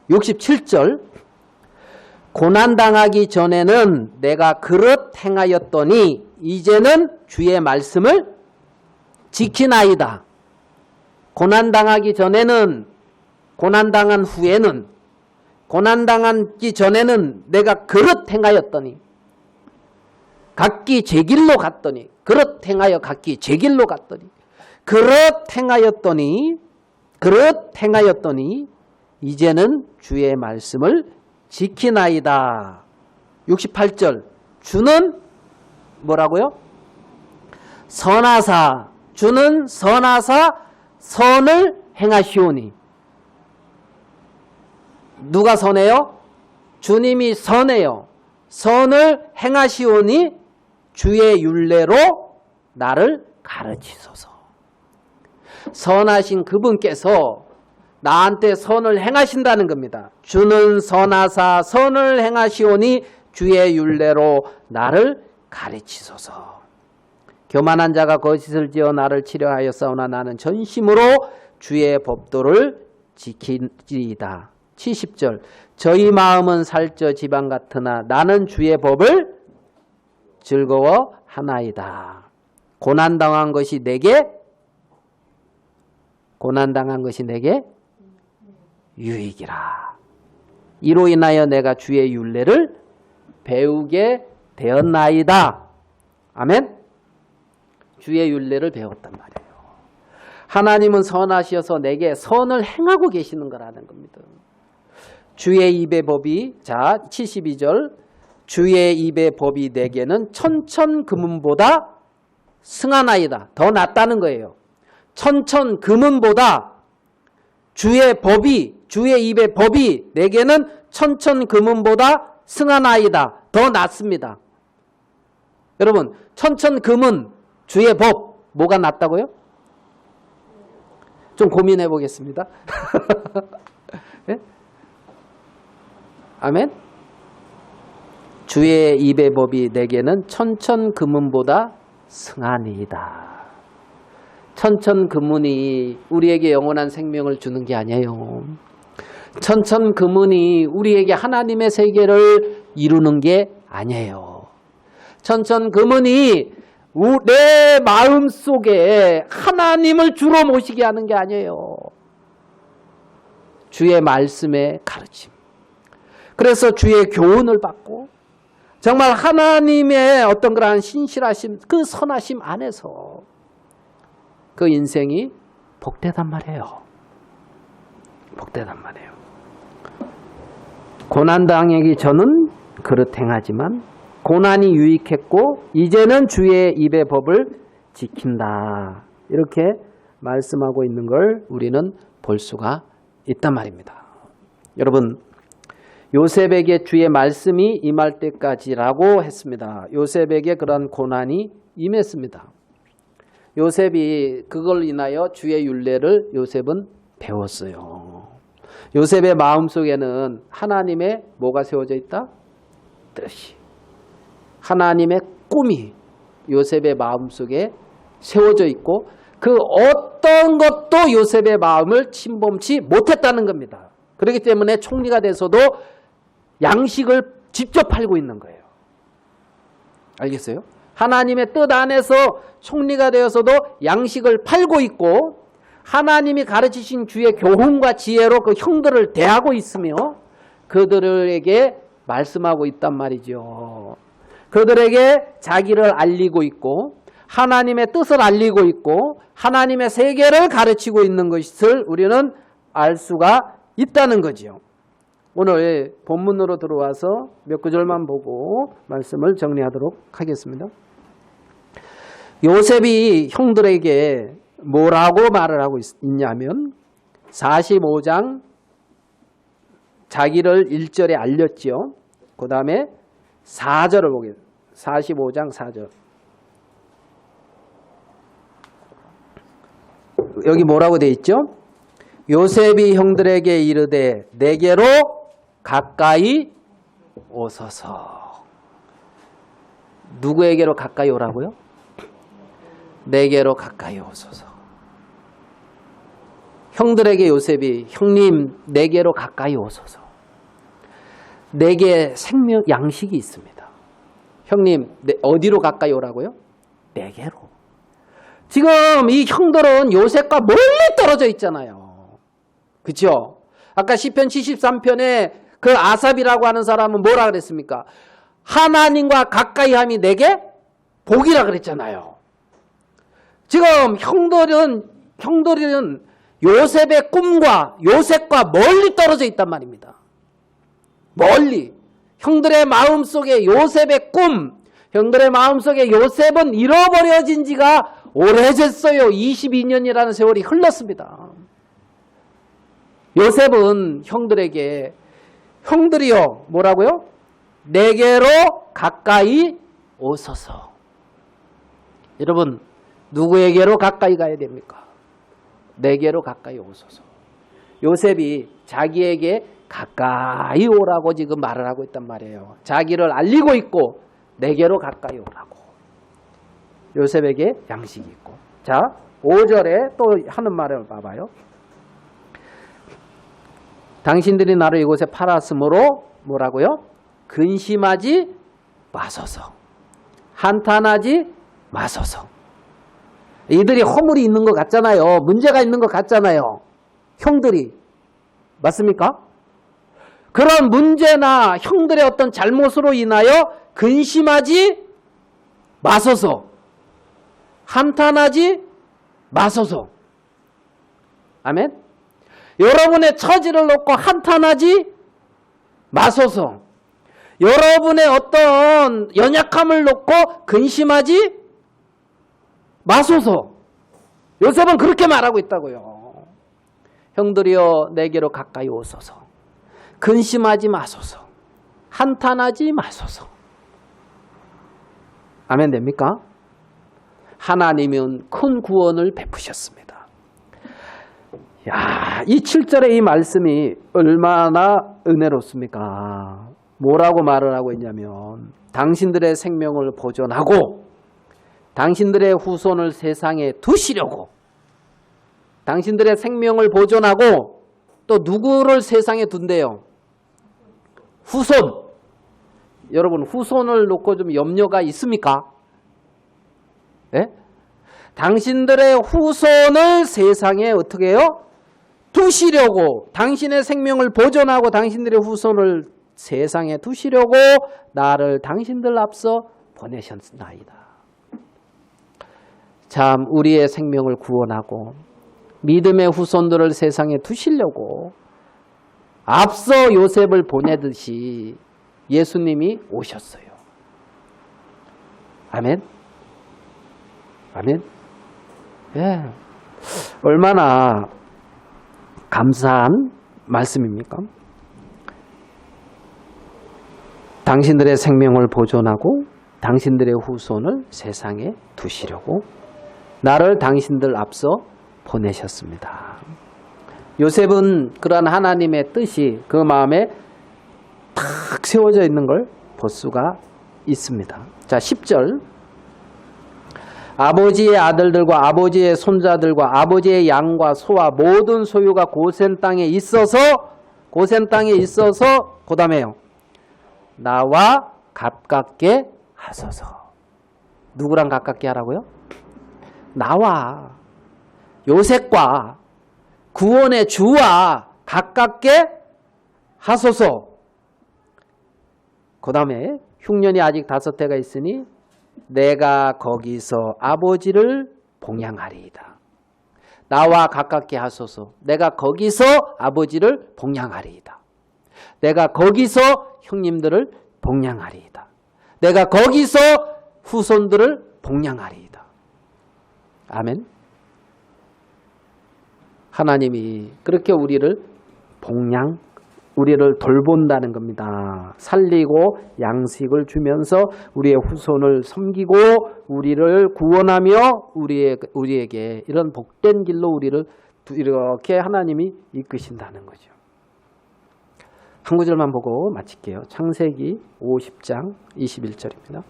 67절 고난당하기 전에는 내가 그릇 행하였더니 이제는 주의 말씀을 지키나이다. 고난당하기 전에는, 고난당한 후에는, 고난당하기 전에는 내가 그릇 행하였더니 각기 제 길로 갔더니 그릇 행하여 각기 제 길로 갔더니 그릇 행하였더니 이제는 주의 말씀을 지키나이다. 68절 주는 뭐라고요? 선하사 주는 선하사 선을 행하시오니. 누가 선해요? 주님이 선해요. 선을 행하시오니 주의 율례로 나를 가르치소서. 선하신 그분께서 나한테 선을 행하신다는 겁니다. 주는 선하사 선을 행하시오니 주의 율례로 나를 가르치소서. 교만한 자가 거짓을 지어 나를 치려하였사오나 나는 전심으로 주의 법도를 지키리이다. 70절 저희 마음은 살쪄 지방 같으나 나는 주의 법을 즐거워하나이다. 고난당한 것이 내게 유익이라. 이로 인하여 내가 주의 율례를 배우게 되었나이다. 아멘. 주의 율례를 배웠단 말이에요. 하나님은 선하시어서 내게 선을 행하고 계시는 거라는 겁니다. 주의 입의 법이, 자 72절 주의 입의 법이 내게는 천천금은보다 승하나이다. 더 낫다는 거예요. 천천금은보다 주의 입의 법이 내게는 천천금은보다 승하나이다. 더 낫습니다. 여러분 천천금은 주의 법 뭐가 낫다고요? 좀 고민해 보겠습니다. 네? 아멘. 주의 입의 법이 내게는 천천금은보다 승하니이다. 천천금은이 우리에게 영원한 생명을 주는 게 아니에요. 천천금은이 우리에게 하나님의 세계를 이루는 게 아니에요. 천천금은이 내 마음속에 하나님을 주로 모시게 하는 게 아니에요. 주의 말씀의 가르침. 그래서 주의 교훈을 받고 정말 하나님의 어떤 그러한 신실하심, 그 선하심 안에서 그 인생이 복되단 말이에요. 복되단 말이에요. 고난당하기 전은 그릇 행하지만 고난이 유익했고 이제는 주의 입의 법을 지킨다. 이렇게 말씀하고 있는 걸 우리는 볼 수가 있단 말입니다. 여러분 요셉에게 주의 말씀이 임할 때까지라고 했습니다. 요셉에게 그런 고난이 임했습니다. 요셉이 그걸 인하여 주의 율례를 요셉은 배웠어요. 요셉의 마음속에는 하나님의 뭐가 세워져 있다? 뜻이. 하나님의 꿈이 요셉의 마음속에 세워져 있고 그 어떤 것도 요셉의 마음을 침범치 못했다는 겁니다. 그렇기 때문에 총리가 돼서도 양식을 직접 팔고 있는 거예요. 알겠어요? 하나님의 뜻 안에서 총리가 되어서도 양식을 팔고 있고 하나님이 가르치신 주의 교훈과 지혜로 그 형들을 대하고 있으며 그들에게 말씀하고 있단 말이죠. 그들에게 자기를 알리고 있고 하나님의 뜻을 알리고 있고 하나님의 세계를 가르치고 있는 것을 우리는 알 수가 있다는 거죠. 오늘 본문으로 들어와서 몇 구절만 보고 말씀을 정리하도록 하겠습니다. 요셉이 형들에게 뭐라고 말을 하고 있냐면 45장 자기를 1절에 알렸죠. 그 다음에 4절을 보겠습니다. 45장 4절. 여기 뭐라고 되어 있죠? 요셉이 형들에게 이르되 내게로 가까이 오소서. 누구에게로 가까이 오라고요? 내게로 가까이 오소서. 형들에게 요셉이 형님 내게로 가까이 오소서. 내게 생명 양식이 있습니다. 형님 어디로 가까이 오라고요? 내게로. 지금 이 형들은 요셉과 멀리 떨어져 있잖아요. 그렇죠? 아까 시편 73편에 그 아삽이라고 하는 사람은 뭐라 그랬습니까? 하나님과 가까이함이 내게 복이라 그랬잖아요. 지금 형들은 요셉의 꿈과 요셉과 멀리 떨어져 있단 말입니다. 멀리. 형들의 마음속에 요셉의 꿈, 형들의 마음속에 요셉은 잃어버려진 지가 오래됐어요. 22년이라는 세월이 흘렀습니다. 요셉은 형들에게 형들이요 뭐라고요? 내게로 가까이 오소서. 여러분 누구에게로 가까이 가야 됩니까? 내게로 가까이 오소서. 요셉이 자기에게 가까이 오라고 지금 말을 하고 있단 말이에요. 자기를 알리고 있고 내게로 가까이 오라고. 요셉에게 양식이 있고. 자 5절에 또 하는 말을 봐봐요. 당신들이 나를 이곳에 팔았으므로 뭐라고요? 근심하지 마소서. 한탄하지 마소서. 이들이 허물이 있는 것 같잖아요. 문제가 있는 것 같잖아요. 형들이. 맞습니까? 그런 문제나 형들의 어떤 잘못으로 인하여 근심하지 마소서. 한탄하지 마소서. 아멘? 여러분의 처지를 놓고 한탄하지 마소서. 여러분의 어떤 연약함을 놓고 근심하지 마소서. 요셉은 그렇게 말하고 있다고요. 형들이여 내게로 가까이 오소서. 근심하지 마소서. 한탄하지 마소서. 아멘 됩니까? 하나님은 큰 구원을 베푸셨습니다. 야, 이 7절의 이 말씀이 얼마나 은혜롭습니까? 뭐라고 말을 하고 있냐면 당신들의 생명을 보존하고 당신들의 후손을 세상에 두시려고. 당신들의 생명을 보존하고 또 누구를 세상에 둔대요? 후손. 여러분 후손을 놓고 좀 염려가 있습니까? 네? 당신들의 후손을 세상에 어떻게 해요? 두시려고. 당신의 생명을 보존하고 당신들의 후손을 세상에 두시려고 나를 당신들 앞서 보내셨나이다. 참 우리의 생명을 구원하고 믿음의 후손들을 세상에 두시려고 앞서 요셉을 보내듯이 예수님이 오셨어요. 아멘? 아멘? 예. 얼마나 감사한 말씀입니까? 당신들의 생명을 보존하고 당신들의 후손을 세상에 두시려고 나를 당신들 앞서 보내셨습니다. 요셉은 그러한 하나님의 뜻이 그 마음에 탁 세워져 있는 걸 볼 수가 있습니다. 자, 10절. 아버지의 아들들과 아버지의 손자들과 아버지의 양과 소와 모든 소유가 고센 땅에 있어서 그 다음에요. 나와 가깝게 하소서. 누구랑 가깝게 하라고요? 나와 요셉과 구원의 주와 가깝게 하소서. 그 다음에 흉년이 아직 5해가 있으니 내가 거기서 아버지를 봉양하리이다. 나와 가깝게 하소서. 내가 거기서 아버지를 봉양하리이다. 내가 거기서 형님들을 봉양하리이다. 내가 거기서 후손들을 봉양하리이다. 아멘. 하나님이 그렇게 우리를 우리를 돌본다는 겁니다. 살리고 양식을 주면서 우리의 후손을 섬기고 우리를 구원하며 우리에게 이런 복된 길로 우리를 이렇게 하나님이 이끄신다는 거죠. 한 구절만 보고 마칠게요. 창세기 50장 21절입니다.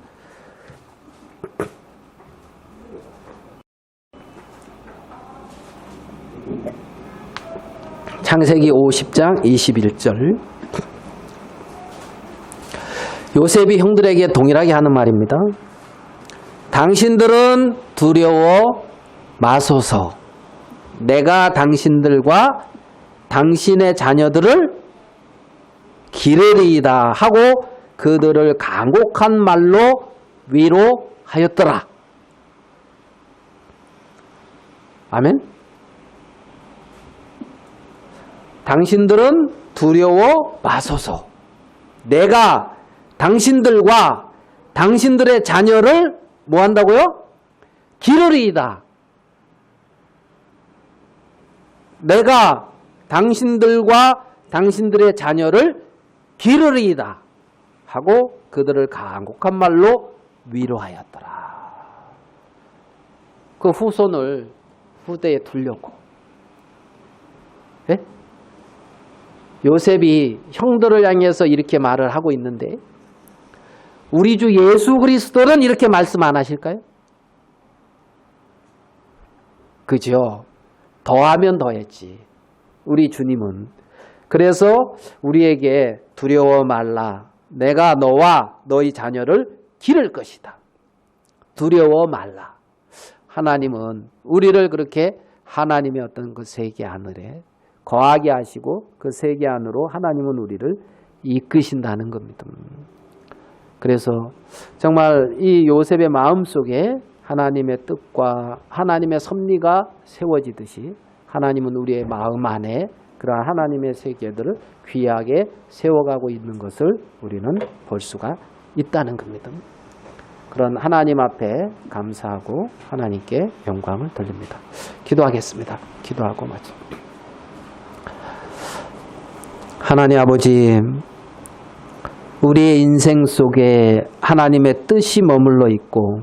창세기 50장 21절. 요셉이 형들에게 동일하게 하는 말입니다. 당신들은 두려워 마소서. 내가 당신들과 당신의 자녀들을 기르리이다 하고 그들을 간곡한 말로 위로하였더라. 아멘. 당신들은 두려워 마소서. 내가 당신들과 당신들의 자녀를 뭐 한다고요? 기르리이다. 내가 당신들과 당신들의 자녀를 기르리이다 하고 그들을 간곡한 말로 위로하였더라. 그 후손을 후대에 두려고. 네? 요셉이 형들을 향해서 이렇게 말을 하고 있는데 우리 주 예수 그리스도는 이렇게 말씀 안 하실까요? 그죠? 더하면 더했지. 우리 주님은. 그래서 우리에게 두려워 말라. 내가 너와 너희 자녀를 기를 것이다. 두려워 말라. 하나님은 우리를 그렇게 하나님의 어떤 그 세계 하늘에 거하게 하시고 그 세계 안으로 하나님은 우리를 이끄신다는 겁니다. 그래서 정말 이 요셉의 마음속에 하나님의 뜻과 하나님의 섭리가 세워지듯이 하나님은 우리의 마음 안에 그러한 하나님의 세계들을 귀하게 세워가고 있는 것을 우리는 볼 수가 있다는 겁니다. 그런 하나님 앞에 감사하고 하나님께 영광을 돌립니다. 기도하겠습니다. 기도하고 마칩니다. 하나님 아버지, 우리의 인생 속에 하나님의 뜻이 머물러 있고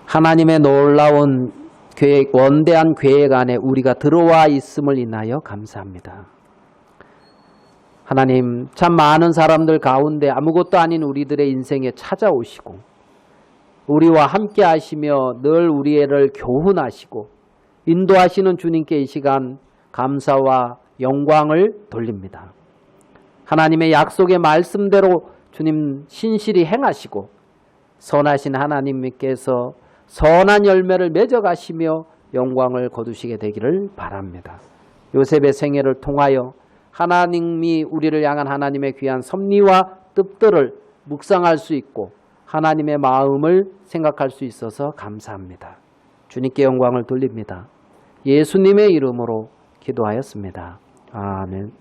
하나님의 놀라운 계획, 원대한 계획 안에 우리가 들어와 있음을 인하여 감사합니다. 하나님, 참 많은 사람들 가운데 아무것도 아닌 우리들의 인생에 찾아오시고 우리와 함께 하시며 늘 우리를 교훈하시고 인도하시는 주님께 이 시간 감사와 영광을 돌립니다. 하나님의 약속의 말씀대로 주님 신실히 행하시고 선하신 하나님께서 선한 열매를 맺어가시며 영광을 거두시게 되기를 바랍니다. 요셉의 생애를 통하여 하나님이 우리를 향한 하나님의 귀한 섭리와 뜻들을 묵상할 수 있고 하나님의 마음을 생각할 수 있어서 감사합니다. 주님께 영광을 돌립니다. 예수님의 이름으로 기도하였습니다. 아멘.